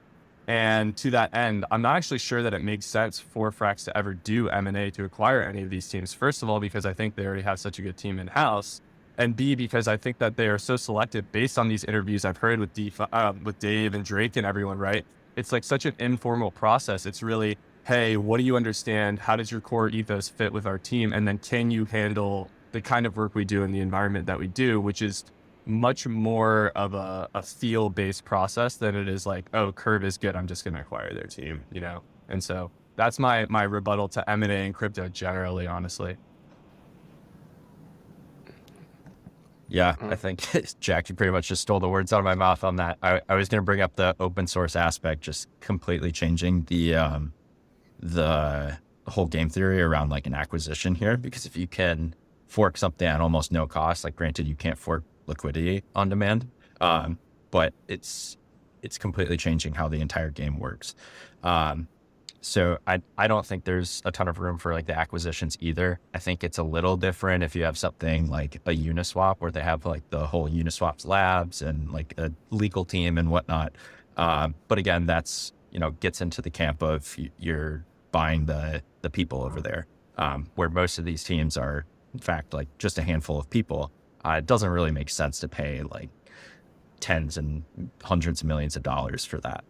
And to that end, I'm not actually sure that it makes sense for Frax to ever do M&A to acquire any of these teams. First of all, because I think they already have such a good team in-house. And B, because I think that they are so selective based on these interviews I've heard with Dave and Drake and everyone, right? It's like such an informal process. It's really, hey, what do you understand? How does your core ethos fit with our team? And then can you handle the kind of work we do in the environment that we do, which is much more of a feel-based process than it is like, oh, Curve is good, I'm just going to acquire their team, you know? And so that's my rebuttal to M&A in crypto generally, honestly. Yeah, I think Jack, you pretty much just stole the words out of my mouth on that. I was going to bring up the open source aspect, just completely changing the whole game theory around like an acquisition here, because if you can fork something at almost no cost, like granted you can't fork liquidity on demand, but it's completely changing how the entire game works. So I don't think there's a ton of room for like the acquisitions either. I think it's a little different if you have something like a Uniswap where they have like the whole Uniswap's labs and like a legal team and whatnot. But again, that's, gets into the camp of you're buying the people over there, where most of these teams are in fact like just a handful of people. It doesn't really make sense to pay like tens and hundreds of millions of dollars for that.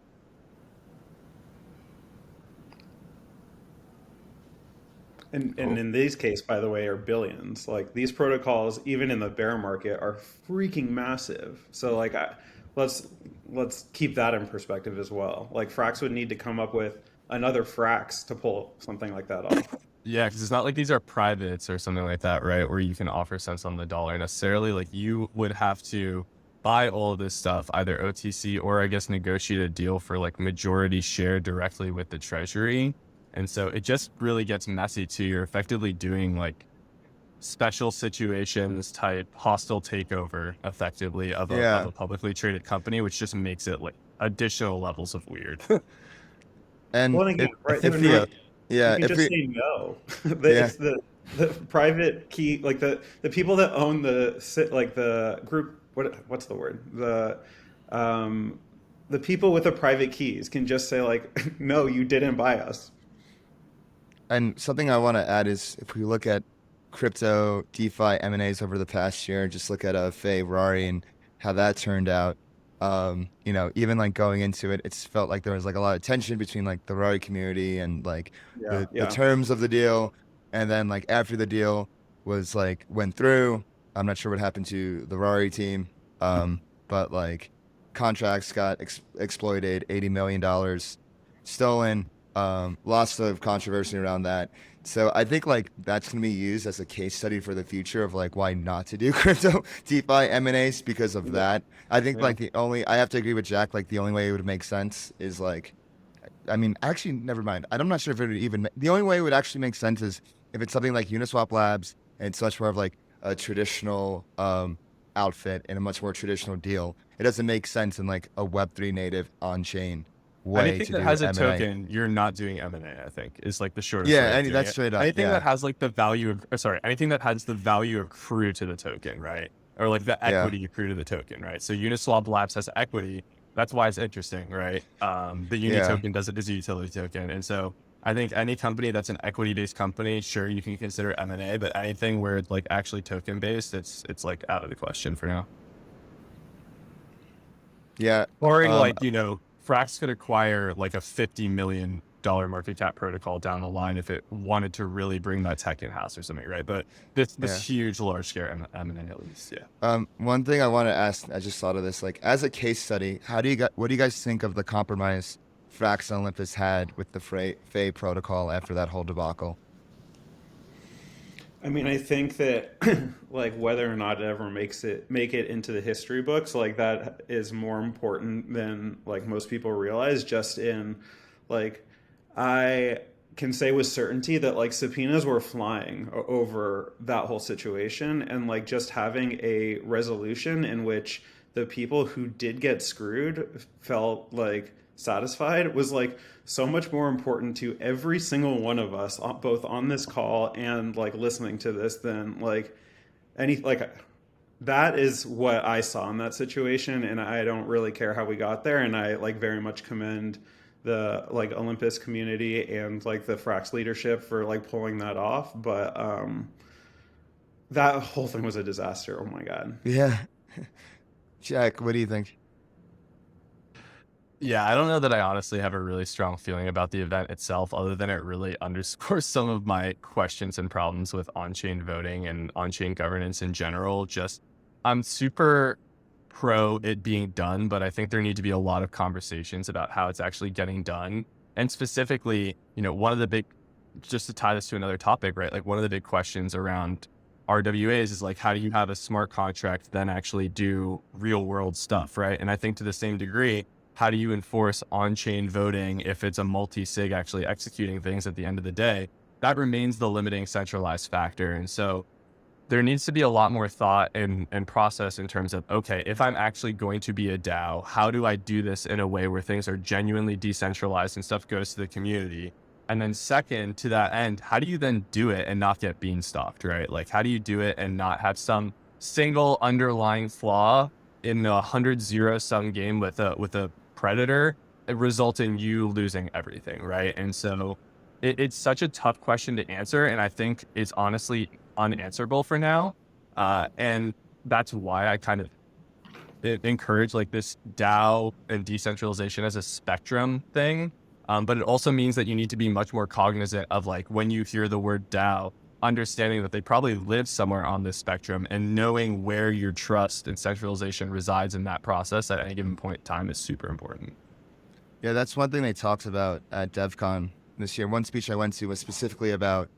And in these case, by the way, are billions. Like these protocols, even in the bear market, are freaking massive. So like, let's keep that in perspective as well. Like Frax would need to come up with another Frax to pull something like that off. Yeah, because it's not like these are privates or something like that, right? Where you can offer cents on the dollar necessarily. Like you would have to buy all of this stuff, either OTC or I guess negotiate a deal for like majority share directly with the treasury. And so it just really gets messy too. You're effectively doing like special situations type hostile takeover effectively of a publicly traded company, which just makes it like additional levels of weird. And Well, again, right? you can just say no. It's the private key, like the people that own the group. What's the word? The people with the private keys can just say like, no, you didn't buy us. And something I want to add is if we look at crypto DeFi M&As over the past year, just look at Faye Rari and how that turned out. Even like going into it, it's felt like there was like a lot of tension between like the Rari community and like the terms of the deal. And then like after the deal was like went through, I'm not sure what happened to the Rari team. But like contracts got exploited, $80 million stolen. Lots of controversy around that. So I think like that's going to be used as a case study for the future of like why not to do crypto DeFi M&As because of that. I think like I have to agree with Jack, like the only way it would make sense is like, I mean, actually, never mind. I'm not sure if it would even, the only way it would actually make sense is if it's something like Uniswap Labs and it's much more of like a traditional outfit and a much more traditional deal. It doesn't make sense in like a Web3 native on-chain way. Anything that has a token, you're not doing M&A, I think, is like the shortest. Yeah, that's straight up. Anything that has like the value anything that has the value accrue to the token, right? Or like the equity accrue to the token, right? So Uniswap Labs has equity. That's why it's interesting, right? The Uni token does it as a utility token. And so I think any company that's an equity-based company, sure, you can consider M&A, but anything where it's like actually token-based, it's like out of the question for now. Yeah. Barring Frax could acquire like a $50 million market cap protocol down the line if it wanted to really bring that tech in-house or something, right? But this huge, large-scale M&A at least, yeah. One thing I want to ask, I just thought of this, like as a case study, what do you guys think of the compromise Frax and Olympus had with the Fey protocol after that whole debacle? I mean, I think that like whether or not it ever make it into the history books, like that is more important than like most people realize. Just in like, I can say with certainty that like subpoenas were flying over that whole situation, and like just having a resolution in which the people who did get screwed felt like satisfied was like so much more important to every single one of us, both on this call and like listening to this, than like that is what I saw in that situation. And I don't really care how we got there, and I like very much commend the like Olympus community and like the Frax leadership for like pulling that off. But that whole thing was a disaster. Oh my god. Yeah. Jack, what do you think? Yeah, I don't know that I honestly have a really strong feeling about the event itself, other than it really underscores some of my questions and problems with on-chain voting and on-chain governance in general. Just, I'm super pro it being done, but I think there need to be a lot of conversations about how it's actually getting done. And specifically, one of the big, just to tie this to another topic, right? Like one of the big questions around RWAs is like, how do you have a smart contract then actually do real world stuff, right? And I think to the same degree, how do you enforce on-chain voting if it's a multi-sig actually executing things at the end of the day? That remains the limiting centralized factor. And so there needs to be a lot more thought and process in terms of, okay, if I'm actually going to be a DAO, how do I do this in a way where things are genuinely decentralized and stuff goes to the community? And then second, to that end, how do you then do it and not get beanstalked, right? Like, how do you do it and not have some single underlying flaw in a 100-0 sum game with a predator result in you losing everything, right? And so it's such a tough question to answer, and I think it's honestly unanswerable for now. And that's why I kind of encourage like this DAO and decentralization as a spectrum thing. But it also means that you need to be much more cognizant of like when you hear the word DAO, understanding that they probably live somewhere on this spectrum, and knowing where your trust and centralization resides in that process at any given point in time is super important. Yeah, that's one thing they talked about at DevCon this year. One speech I went to was specifically about,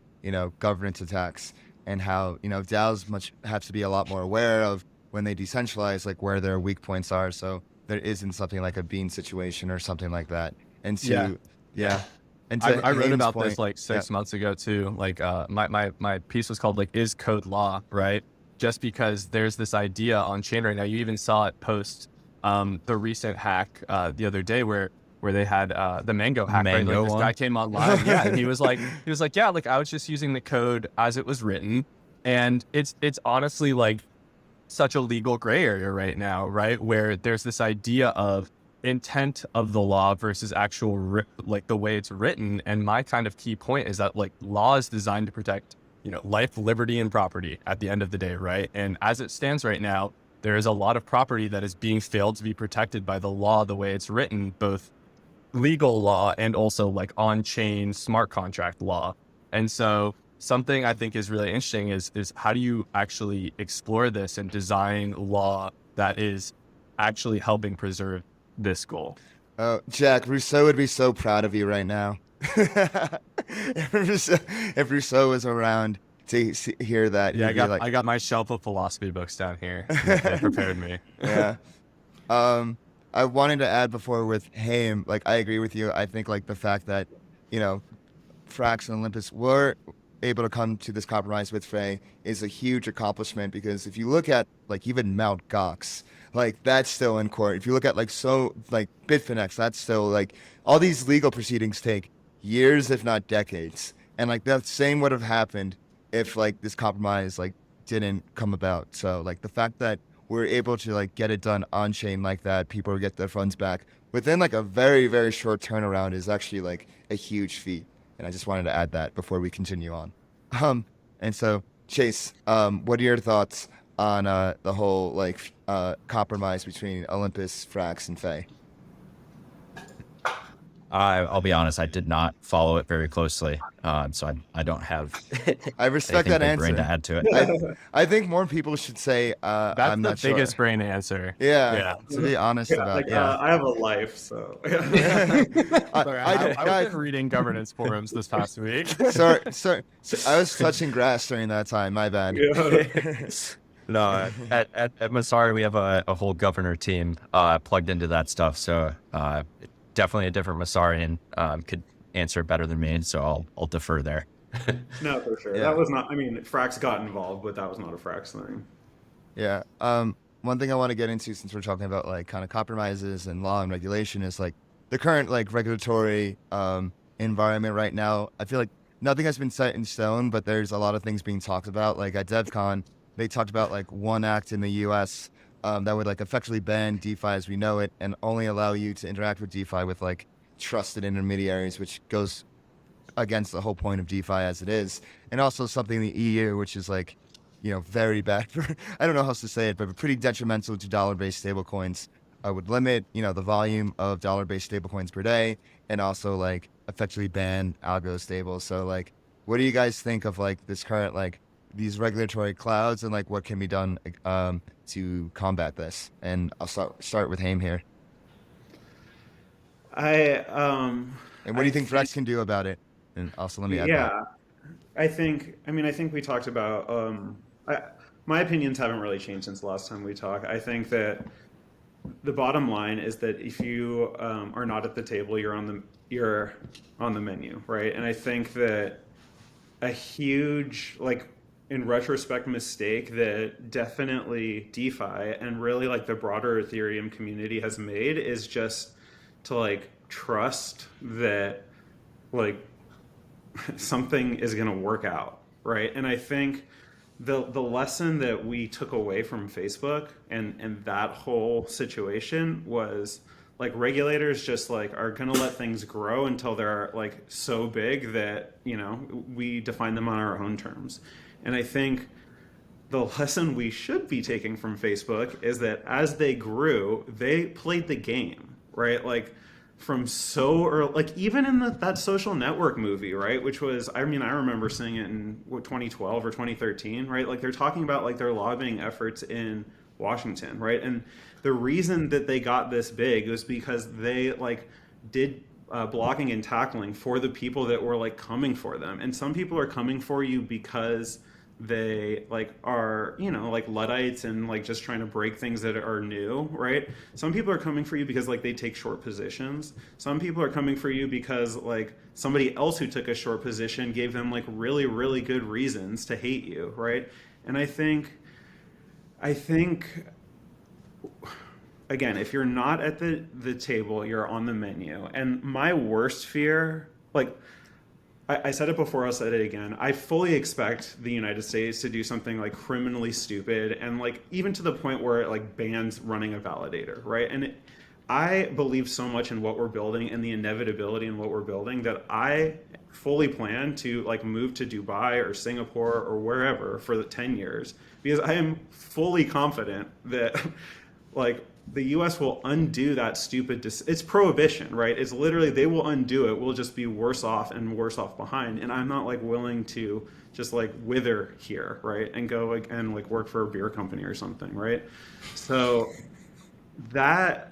governance attacks and how, DAOs have to be a lot more aware of when they decentralize, like where their weak points are. So there isn't something like a bean situation or something like that. And to, yeah. And I wrote Haym's about point, this like 6 months ago too. Like my piece was called like, is code law, right? Just because there's this idea on chain right now. You even saw it post the recent hack the other day where they had the Mango hack, right? Like this guy came online, yeah, and he was like, yeah, like I was just using the code as it was written, and it's honestly like such a legal gray area right now, right? Where there's this idea of intent of the law versus actual like the way it's written. And my kind of key point is that like law is designed to protect, life, liberty, and property at the end of the day, right? And as it stands right now, there is a lot of property that is being failed to be protected by the law the way it's written, both legal law and also like on-chain smart contract law. And so something I think is really interesting is how do you actually explore this and design law that is actually helping preserve this goal? Jack, Rousseau would be so proud of you right now. if Rousseau was around to hear that. Yeah, I got my shelf of philosophy books down here. They prepared me. Yeah. I wanted to add before with Haym, like I agree with you. I think like the fact that, Frax and Olympus were able to come to this compromise with Fey is a huge accomplishment, because if you look at like even Mt. Gox, like that's still in court. If you look at like Bitfinex, that's still like all these legal proceedings take years, if not decades. And like the same would have happened if like this compromise like didn't come about. So like the fact that we're able to like get it done on chain like that, people get their funds back within like a very, very short turnaround is actually like a huge feat. And I just wanted to add that before we continue on. And so Chase, what are your thoughts on the whole like compromise between Olympus, Frax, and Fey? I'll be honest, I did not follow it very closely, so I don't have I respect anything that big brain to answer. add to it. I think more people should say, That's I'm the not sure. biggest brain answer. Yeah, to be honest Yeah, about like yeah. I have a life, so Sorry, I guys, was reading governance forums this past week. sorry, I was touching grass during that time. My bad. yeah. No, at Messari, we have a whole governor team plugged into that stuff. So definitely a different Messarian could answer it better than me. So I'll defer there. No, for sure. Yeah. That was not. I mean, Frax got involved, but that was not a Frax thing. Yeah. One thing I want to get into, since we're talking about like kind of compromises and law and regulation, is like the current like regulatory environment right now. I feel like nothing has been set in stone, but there's a lot of things being talked about. Like at DevCon, they talked about like one act in the U.S. That would like effectively ban DeFi as we know it and only allow you to interact with DeFi with like trusted intermediaries, which goes against the whole point of DeFi as it is. And also something in the EU, which is like, very bad for, I don't know how else to say it, but pretty detrimental to dollar-based stablecoins. I would limit, the volume of dollar-based stablecoins per day and also like effectively ban algo stables. So like, what do you guys think of like this current, like these regulatory clouds and like what can be done to combat this? And I'll start with Haym here. I And what do you think Frax can do about it? And also let me add that. yeah, I think. I mean, I think we talked about. My opinions haven't really changed since the last time we talked. I think that the bottom line is that if you are not at the table, you're on the menu, right? And I think that a huge, like, in retrospect, mistake that definitely DeFi and really like the broader Ethereum community has made is just to like trust that like something is going to work out, right? And I think the lesson that we took away from Facebook and that whole situation was like regulators just like are going to let things grow until they're like so big that we define them on our own terms. And I think the lesson we should be taking from Facebook is that as they grew, they played the game, right? Like from so early, like even in that social network movie, right? Which was, I mean, I remember seeing it in 2012 or 2013, right? Like they're talking about like their lobbying efforts in Washington, right? And the reason that they got this big was because they like did blocking and tackling for the people that were like coming for them. And some people are coming for you because they like are like Luddites and like just trying to break things that are new, right? Some people are coming for you because like they take short positions. Some people are coming for you because like somebody else who took a short position gave them like really, really good reasons to hate you, right? And I think again, if you're not at the table, you're on the menu. And my worst fear, like I said it before, I'll say it again. I fully expect the United States to do something like criminally stupid and like even to the point where it like bans running a validator, right? And I believe so much in what we're building and the inevitability in what we're building that I fully plan to like move to Dubai or Singapore or wherever for the 10 years because I am fully confident that like the U.S. will undo that stupid. It's prohibition, right? It's literally they will undo it. We'll just be worse off and worse off behind. And I'm not like willing to just like wither here, right? And go like and like work for a beer company or something, right? So that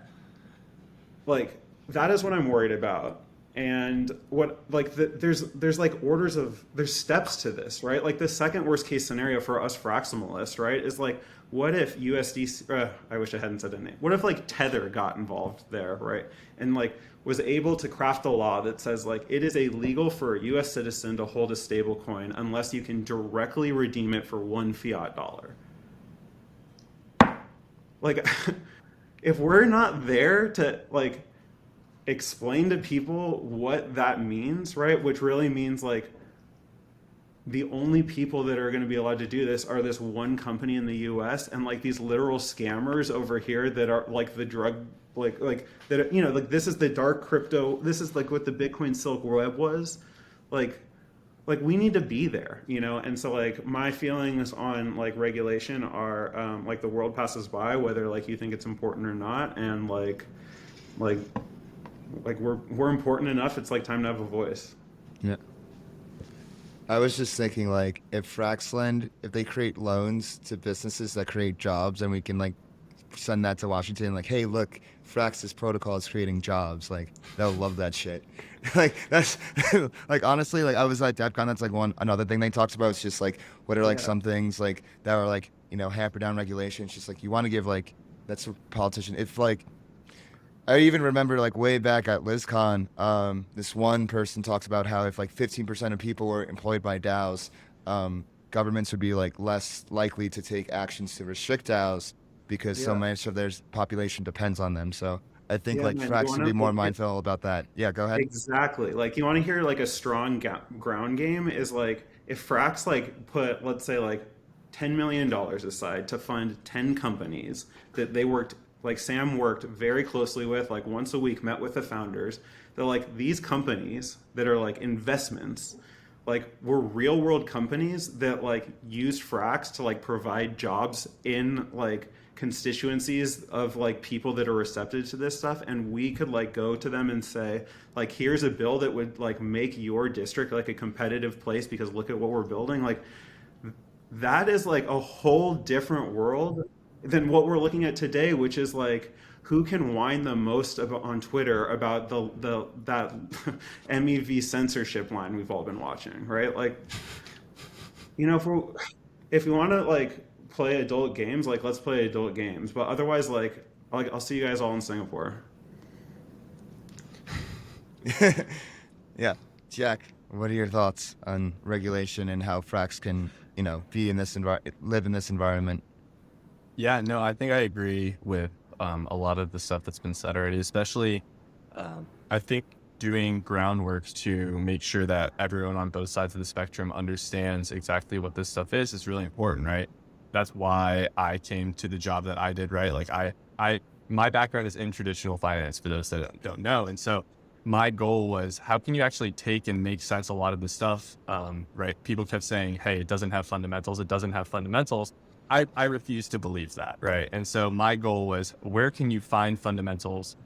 is what I'm worried about. And what like there's like there's steps to this, right? Like the second worst case scenario for us fractionalists, right, is like what if USDC? I wish I hadn't said a name. What if like Tether got involved there, right? And like was able to craft a law that says like it is illegal for a U.S. citizen to hold a stable coin unless you can directly redeem it for one fiat dollar. Like, if we're not there to like explain to people what that means, right? Which really means like the only people that are going to be allowed to do this are this one company in the US and like these literal scammers over here that are like the drug like that like this is the dark crypto, this is like what the Bitcoin Silk Web was like we need to be there, and so like my feelings on like regulation are like the world passes by whether like you think it's important or not, and like like we're important enough. It's like time to have a voice. Yeah. I was just thinking, like, if Fraxland, if they create loans to businesses that create jobs, and we can like send that to Washington, like, hey, look, Frax's protocol is creating jobs. Like, they'll love that shit. Like, that's like, honestly, like, I was like DevCon. That's like another thing they talked about. It's just like, what are like some things like that are like, you know, hamper down regulations. Just like you want to give like, that's a politician. If like, I even remember like way back at LizCon, this one person talks about how if like 15% of people were employed by DAOs, governments would be like less likely to take actions to restrict DAOs because so much of their population depends on them. So I think like Man, Frax should be more mindful about that. Yeah, go ahead. Exactly. Like you want to hear like a strong ground game is like if Frax like put, let's say, like $10 million aside to fund 10 companies that they worked, like Sam worked very closely with, like once a week, met with the founders. They're like, these companies that are like investments, like were real world companies that like used Frax to like provide jobs in like constituencies of like people that are receptive to this stuff, and we could like go to them and say like, here's a bill that would like make your district like a competitive place because look at what we're building. Like that is like a whole different world than what we're looking at today, which is like who can whine the most about, on Twitter about that MEV censorship line we've all been watching, right? Like, you know, if we want to like play adult games, like let's play adult games, but otherwise, like I'll see you guys all in Singapore. Yeah, Jack, what are your thoughts on regulation and how Frax can, you know, be in this live in this environment? Yeah, no, I think I agree with a lot of the stuff that's been said already, especially I think doing groundwork to make sure that everyone on both sides of the spectrum understands exactly what this stuff is really important, right? That's why I came to the job that I did, right? Like my background is in traditional finance for those that don't know. And so my goal was, how can you actually take and make sense a lot of the stuff, right? People kept saying, hey, it doesn't have fundamentals. It doesn't have fundamentals. I refuse to believe that, right? And so my goal was, where can you find fundamentals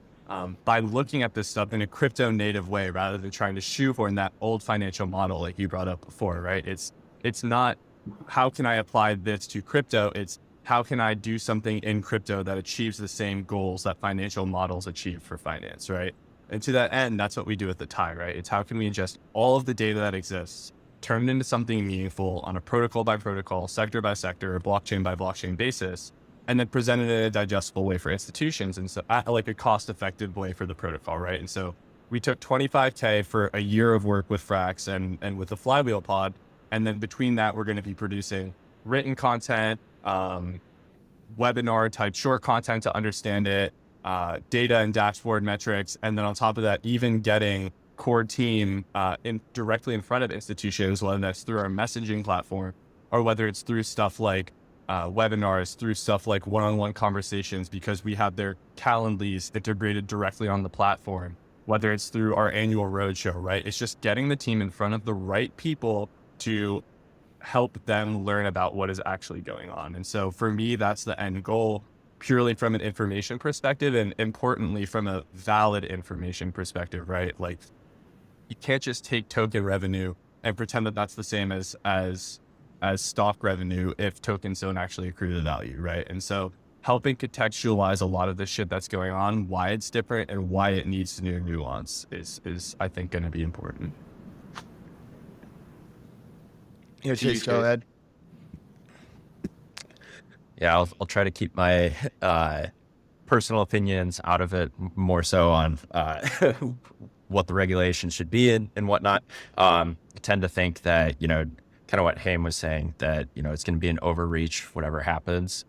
by looking at this stuff in a crypto native way, rather than trying to shoehorn that old financial model like you brought up before, right? It's not, how can I apply this to crypto? It's, how can I do something in crypto that achieves the same goals that financial models achieve for finance, right? And to that end, that's what we do at the Tie, right? It's how can we ingest all of the data that exists, turn it into something meaningful on a protocol by protocol, sector by sector, blockchain by blockchain basis, and then present it in a digestible way for institutions, and so like a cost-effective way for the protocol, right? And so we took $25K for a year of work with Frax and with the Flywheelpod, and then between that, we're going to be producing written content, webinar type short content to understand it, data and dashboard metrics, and then on top of that, even getting core team directly in front of institutions, whether that's through our messaging platform or whether it's through stuff like webinars, through stuff like one-on-one conversations, because we have their Calendlies integrated directly on the platform, whether it's through our annual roadshow, right? It's just getting the team in front of the right people to help them learn about what is actually going on. And so for me, that's the end goal, purely from an information perspective, and importantly from a valid information perspective, right? Like, you can't just take token revenue and pretend that that's the same as stock revenue if tokens don't actually accrue the value, right? And so helping contextualize a lot of the shit that's going on, why it's different and why it needs new nuance is I think going to be important. Here, Chase, go ahead. Yeah, I'll try to keep my personal opinions out of it, more so on what the regulation should be and whatnot. I tend to think that, you know, kind of what Haym was saying, that, you know, it's going to be an overreach, whatever happens.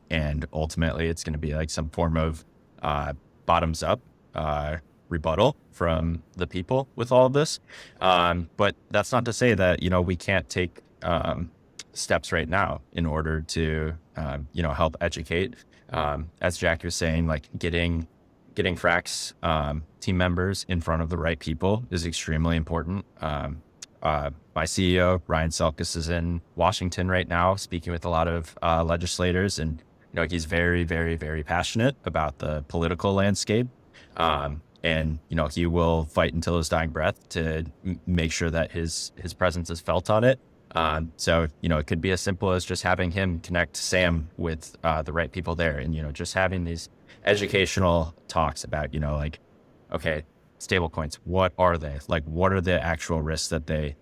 And ultimately it's going to be like some form of bottoms up rebuttal from the people with all of this. But that's not to say that, you know, we can't take steps right now in order to, you know, help educate. As Jack was saying, like getting Frax team members in front of the right people is extremely important. My CEO, Ryan Selkis, is in Washington right now speaking with a lot of legislators, and, you know, he's very, very, very passionate about the political landscape. and he will fight until his dying breath to make sure that his presence is felt on it. So it could be as simple as just having him connect Sam with the right people there, and just having these educational talks about like, okay, stablecoins, what are they? Like, what are the actual risks that they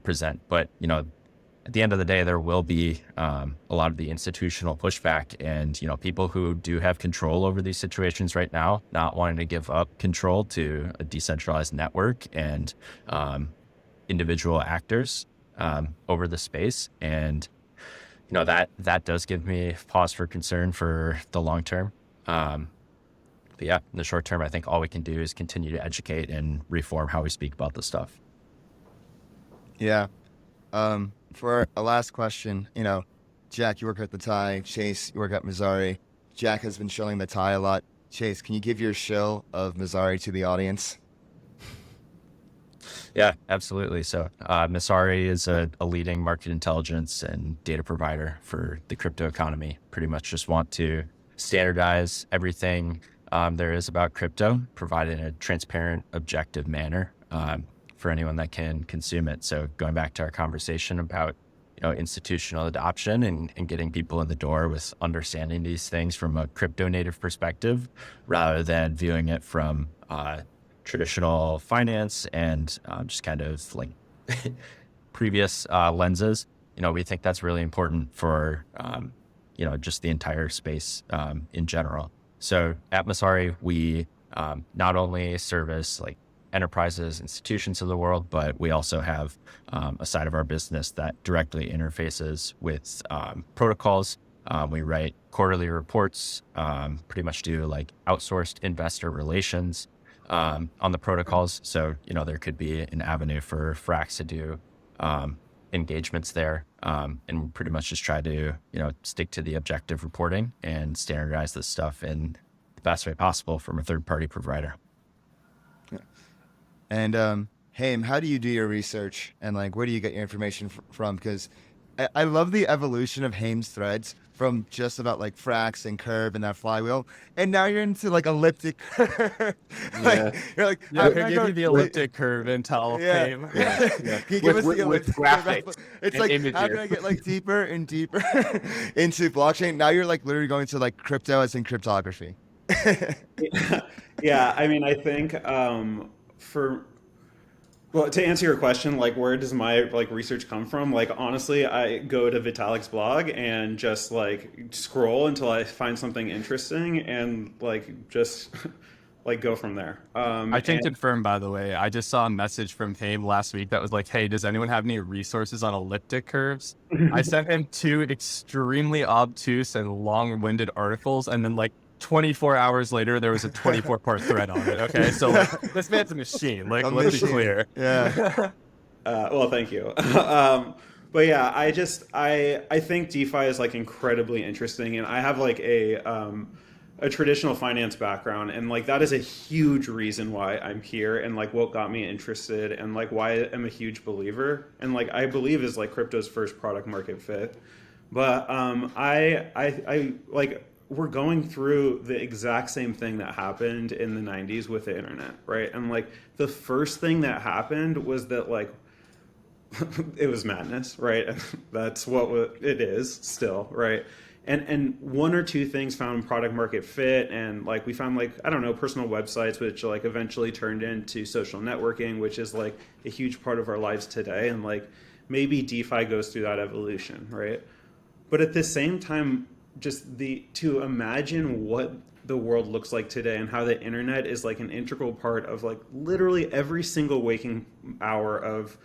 present? But at the end of the day, there will be a lot of the institutional pushback, and people who do have control over these situations right now, not wanting to give up control to a decentralized network and individual actors over the space. And that does give me pause for concern for the long term. But yeah, in the short term, I think all we can do is continue to educate and reform how we speak about this stuff. Yeah. For a last question, Jack, you work at the Tie. Chase, you work at Messari. Jack has been shilling the Tie a lot. Chase, can you give your shill of Messari to the audience? Yeah, absolutely. So Messari is a leading market intelligence and data provider for the crypto economy. Pretty much just want to standardize everything there is about crypto, provide it in a transparent, objective manner for anyone that can consume it. So going back to our conversation about institutional adoption and getting people in the door with understanding these things from a crypto native perspective, rather than viewing it from traditional finance and just kind of like previous lenses. We think that's really important for just the entire space in general. So at Messari, we not only service like enterprises, institutions of the world, but we also have a side of our business that directly interfaces with protocols. We write quarterly reports, pretty much do like outsourced investor relations on the protocols. So, there could be an avenue for Frax to do engagements there, and pretty much just try to, stick to the objective reporting and standardize this stuff in the best way possible from a third-party provider. And Haym, how do you do your research, and like where do you get your information from? Because I love the evolution of Haym's threads from just about like Frax and Curve and that flywheel, and now you're into like elliptic curve. You're like, Yeah, I can give you the elliptic curve intel. Yeah. Can you give us the elliptic curve? It's like, how can I get like deeper and deeper into blockchain? Now you're like literally going to like crypto as in cryptography. Yeah, I mean, I think well, to answer your question, like where does my like research come from? Like honestly, I go to Vitalik's blog and just like scroll until I find something interesting and like just like go from there. I can confirm, by the way, I just saw a message from Haym last week that was like, hey, does anyone have any resources on elliptic curves? I sent him 2 extremely obtuse and long-winded articles, and then like 24 hours later, there was a 24-part thread on it. Okay, so like, this man's a machine. Like, let's be clear. Yeah. Well, thank you. But yeah, I think DeFi is like incredibly interesting, and I have like a traditional finance background, and like that is a huge reason why I'm here, and like what got me interested, and like why I'm a huge believer, and like I believe is like crypto's first product market fit. But I like. We're going through the exact same thing that happened in the 90s with the internet, right? And like the first thing that happened was that like it was madness, right? That's what it is still, right? And 1 or 2 things found product market fit, and like we found like, I don't know, personal websites, which like eventually turned into social networking, which is like a huge part of our lives today. And like maybe DeFi goes through that evolution, right? But at the same time, just to imagine what the world looks like today and how the internet is like an integral part of like literally every single waking hour of,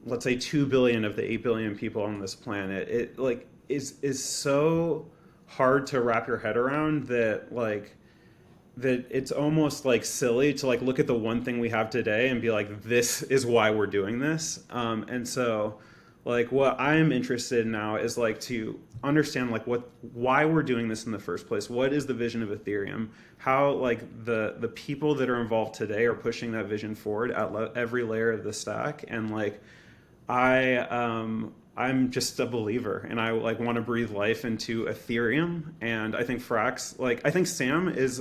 let's say, 2 billion of the 8 billion people on this planet, it like is so hard to wrap your head around that like that it's almost like silly to like look at the one thing we have today and be like, this is why we're doing this. And so like what I'm interested in now is like to understand like why we're doing this in the first place. What is the vision of Ethereum? How like the people that are involved today are pushing that vision forward at every layer of the stack. And like I'm just a believer, and I like want to breathe life into Ethereum. And I think Frax, like I think Sam is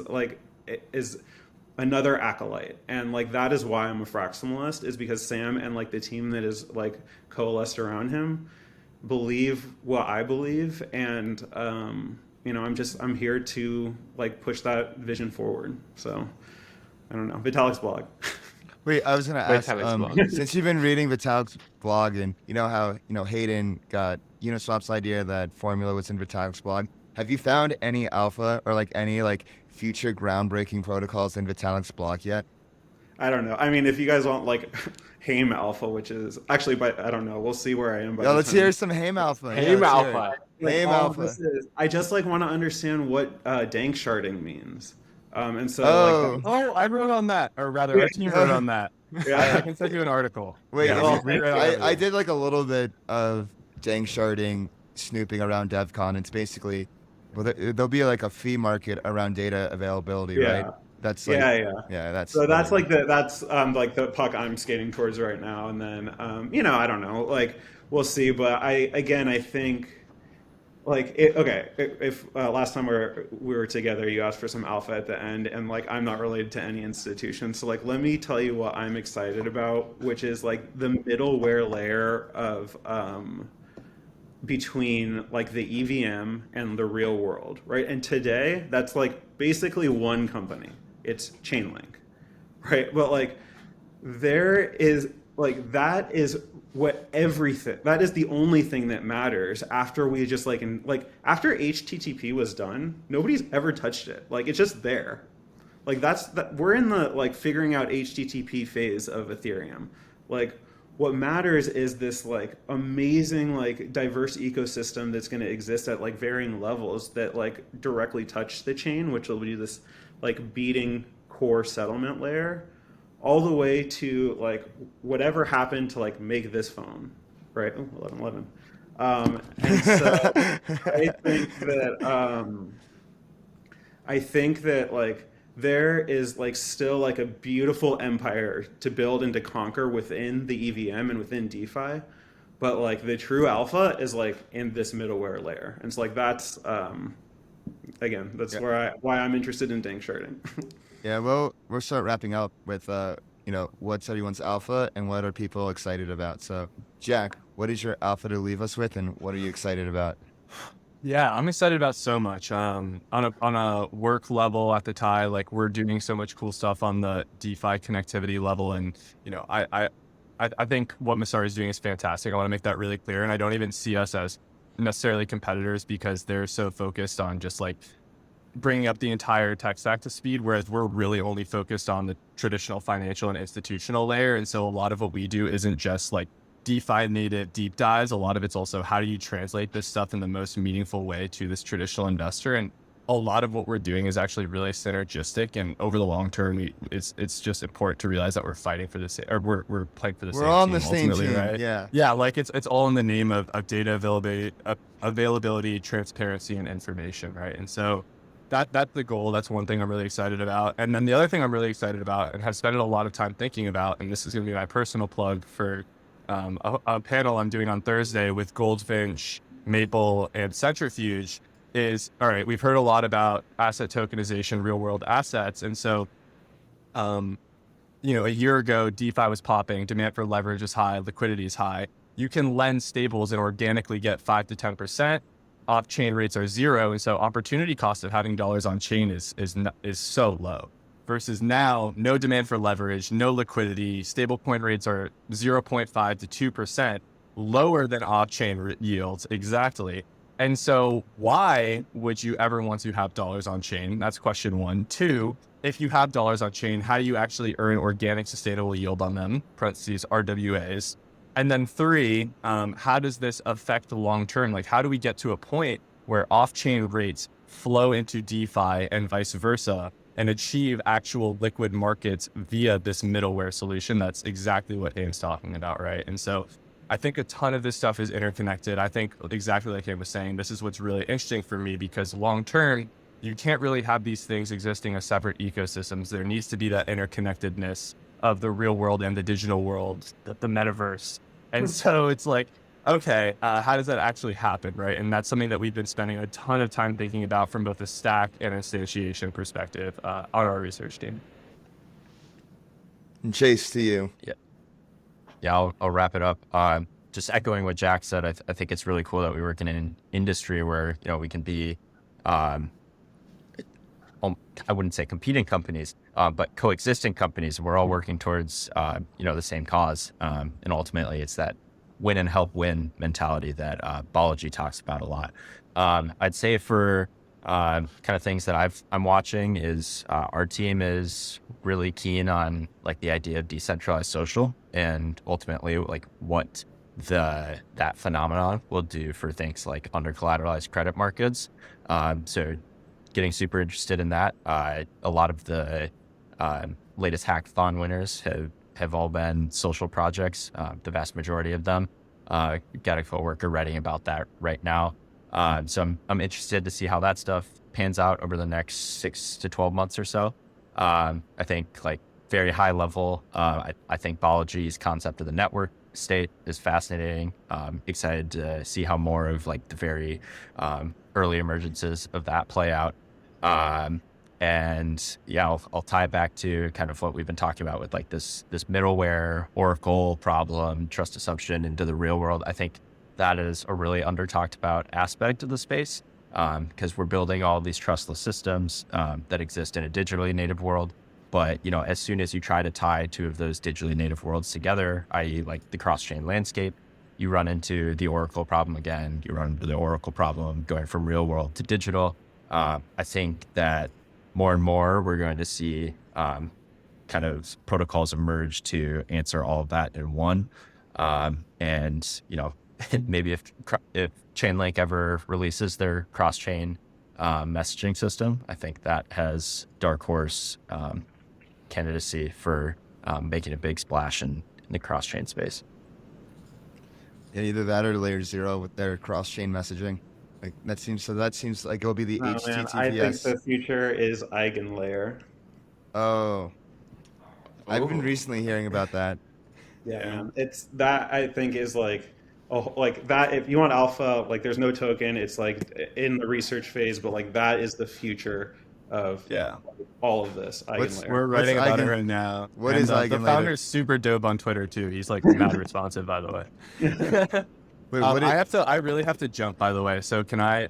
another acolyte. And like that is why I'm a fractionalist, is because Sam and like the team that is like coalesced around him believe what I believe, and I'm here to like push that vision forward. So I don't know, Vitalik's blog. Wait, I was gonna ask. Vitalik's blog. Since you've been reading Vitalik's blog, and you know how Hayden got Uniswap's idea that formula was in Vitalik's blog, have you found any alpha or like any like future groundbreaking protocols in Vitalik's blog yet? I don't know. I mean, if you guys want like Haym Alpha, which is actually, but I don't know. We'll see where I am. Yo, let's hear some Haym Alpha. Haym let's hear Alpha. it. Haym Alpha. I just like want to understand what dank sharding means. And so Oh. Oh, I wrote on that, or rather, our team wrote on that. I can send you an article. Wait, Yeah, I did like a little bit of dank sharding snooping around DevCon. It's basically, well, there'll be like a fee market around data availability, right? That's like, yeah. That's so that's like the puck I'm skating towards right now. And then I don't know, like we'll see. But I think like if last time we were together, you asked for some alpha at the end, and like I'm not related to any institution, so like let me tell you what I'm excited about, which is like the middleware layer of between like the EVM and the real world, right? And today that's like basically one company. It's Chainlink, right? But like there is like that is what everything, that is the only thing that matters after we just like after HTTP was done, nobody's ever touched it. Like it's just there. Like we're in the like figuring out HTTP phase of Ethereum. Like what matters is this like amazing like diverse ecosystem that's going to exist at like varying levels that like directly touch the chain, which will be this like beating core settlement layer, all the way to like whatever happened to like make this phone, right? Oh, 1111. And so I think that like there is like still like a beautiful empire to build and to conquer within the EVM and within DeFi, but like the true alpha is like in this middleware layer. And so like that's again, that's why I'm interested in dank sharding. Yeah, well, we'll start wrapping up with what's everyone's alpha and what are people excited about. So Jack, what is your alpha to leave us with, and what are you excited about? Yeah, I'm excited about so much. On a work level at the Tie, like we're doing so much cool stuff on the DeFi connectivity level, and I think what Messari is doing is fantastic. I want to make that really clear, and I don't even see us as necessarily competitors because they're so focused on just like bringing up the entire tech stack to speed, whereas we're really only focused on the traditional financial and institutional layer. And so a lot of what we do isn't just like DeFi native deep dives. A lot of it's also how do you translate this stuff in the most meaningful way to this traditional investor. And a lot of what we're doing is actually really synergistic. And over the long term, it's just important to realize that we're fighting for the same, or we're playing for the same team. We're on the same ultimately, team, right? yeah. Yeah, like it's all in the name of data availability, transparency, and information, right? And so that's the goal. That's one thing I'm really excited about. And then the other thing I'm really excited about and have spent a lot of time thinking about, and this is going to be my personal plug for a panel I'm doing on Thursday with Goldfinch, Maple, and Centrifuge, is, all right, we've heard a lot about asset tokenization, real world assets. And so, a year ago, DeFi was popping, demand for leverage is high, liquidity is high. You can lend stables and organically get 5 to 10%. Off-chain rates are zero, and so opportunity cost of having dollars on chain is so low. Versus now, no demand for leverage, no liquidity, stablecoin rates are 0.5 to 2%, lower than off-chain yields, exactly. And so why would you ever want to have dollars on chain? That's question one. Two, if you have dollars on chain, how do you actually earn organic sustainable yield on them, parentheses, RWAs? And then three, how does this affect the long term? Like, how do we get to a point where off-chain rates flow into DeFi and vice versa and achieve actual liquid markets via this middleware solution? That's exactly what Haym's talking about, right? And so I think a ton of this stuff is interconnected. I think exactly like Haym was saying, this is what's really interesting for me, because long term, you can't really have these things existing as separate ecosystems. There needs to be that interconnectedness of the real world and the digital world, the metaverse. And so it's like, okay, how does that actually happen, right? And that's something that we've been spending a ton of time thinking about from both a stack and instantiation perspective on our research team. And Chase, to you. Yeah, I'll wrap it up. Just echoing what Jack said, I think it's really cool that we work in an industry where, we can be, I wouldn't say competing companies, but coexisting companies. We're all working towards, the same cause. And ultimately, it's that win and help win mentality that Balaji talks about a lot. I'd say for kind of things that I'm watching is our team is really keen on like the idea of decentralized social and ultimately like what that phenomenon will do for things like under collateralized credit markets. So getting super interested in that. A lot of the latest hackathon winners have all been social projects. The vast majority of them. Got a coworker writing about that right now. So I'm interested to see how that stuff pans out over the next 6 to 12 months or so. I think like very high level, I think Balaji's concept of the network state is fascinating. Excited to see how more of like the very early emergences of that play out. And yeah, I'll tie it back to kind of what we've been talking about with like this middleware Oracle problem, trust assumption into the real world. I think that is a really under talked about aspect of the space because we're building all these trustless systems that exist in a digitally native world. But, as soon as you try to tie two of those digitally native worlds together, i.e. like the cross-chain landscape, you run into the Oracle problem again. You run into the Oracle problem going from real world to digital. I think that more and more we're going to see kind of protocols emerge to answer all of that in one. And, maybe if Chainlink ever releases their cross-chain messaging system, I think that has dark horse candidacy for making a big splash in the cross-chain space. Yeah, either that or Layer 0 with their cross-chain messaging. Like that seems like it'll be the Man, HTTPS. I think the future is EigenLayer. Oh, I've been Oh. recently hearing about that. Yeah, man. It's that I think is like, oh, like that. If you want alpha, like there's no token. It's like in the research phase, but like that is the future of all of this. EigenLayer. We're writing What's about it Eigen- right now. what and is the EigenLayer? founder's super dope on Twitter too. He's like mad responsive, by the way. Wait, I really have to jump, by the way. So can I,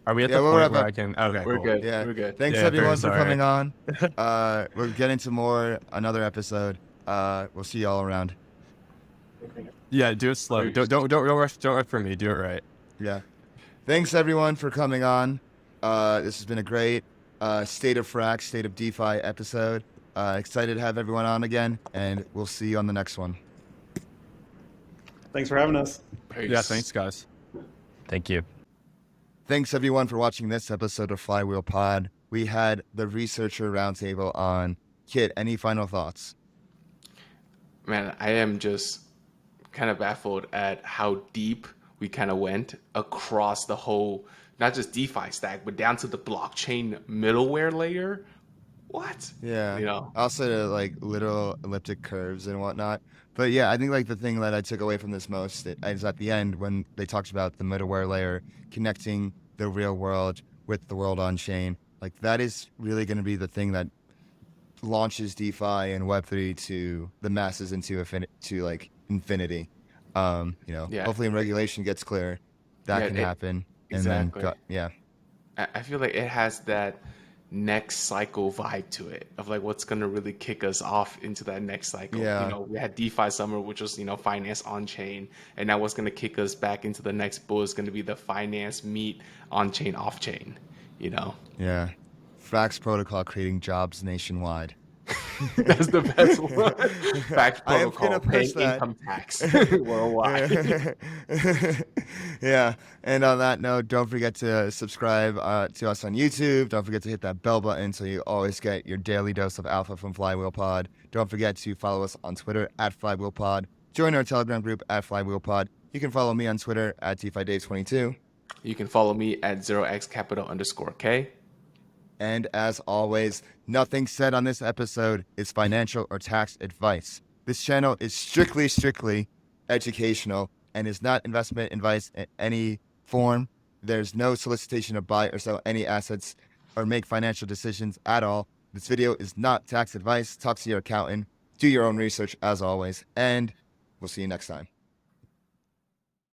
are we at the we'll point wrap where up. I can, okay, We're cool. good. Yeah. We're good. Thanks Yeah, everyone very for sorry. coming on. We'll get into more another episode. We'll see you all around. Yeah, do it slow. Don't rush for me. Do it right. Yeah. Thanks everyone for coming on. This has been a great State of Frax, State of DeFi episode. Excited to have everyone on again, and we'll see you on the next one. Thanks for having us. Peace. Yeah, thanks, guys. Thank you. Thanks everyone for watching this episode of Flywheel Pod. We had the researcher roundtable on. Kiet, any final thoughts? Man, I am just kind of baffled at how deep we kind of went across the whole, not just DeFi stack, but down to the blockchain middleware layer. What? Yeah. Also to like little elliptic curves and whatnot. But yeah, I think like the thing that I took away from this most is at the end when they talked about the middleware layer connecting the real world with the world on chain. Like that is really going to be the thing that launches DeFi and Web3 to the masses into infinity. Hopefully when regulation gets clear, that can happen. Exactly. And then, I feel like it has that next cycle vibe to it of like what's going to really kick us off into that next cycle. Yeah. We had DeFi summer, which was, finance on chain. And now what's going to kick us back into the next bull is going to be the finance meet on chain, off chain, Yeah. Frax protocol creating jobs nationwide. That's the best one. Frax I am protocol gonna push paying that. income tax worldwide. Yeah. And on that note, don't forget to subscribe to us on YouTube. Don't forget to hit that bell button so you always get your daily dose of alpha from Flywheelpod. Don't forget to follow us on Twitter at Flywheelpod. Join our Telegram group at Flywheelpod. You can follow me on Twitter at DeFi Dave 22. You can follow me at 0xcapital_K. And as always, nothing said on this episode is financial or tax advice. This channel is strictly educational and is not investment advice in any form. There's no solicitation to buy or sell any assets or make financial decisions at all. This video is not tax advice. Talk to your accountant do your own research as always, and we'll see you next time.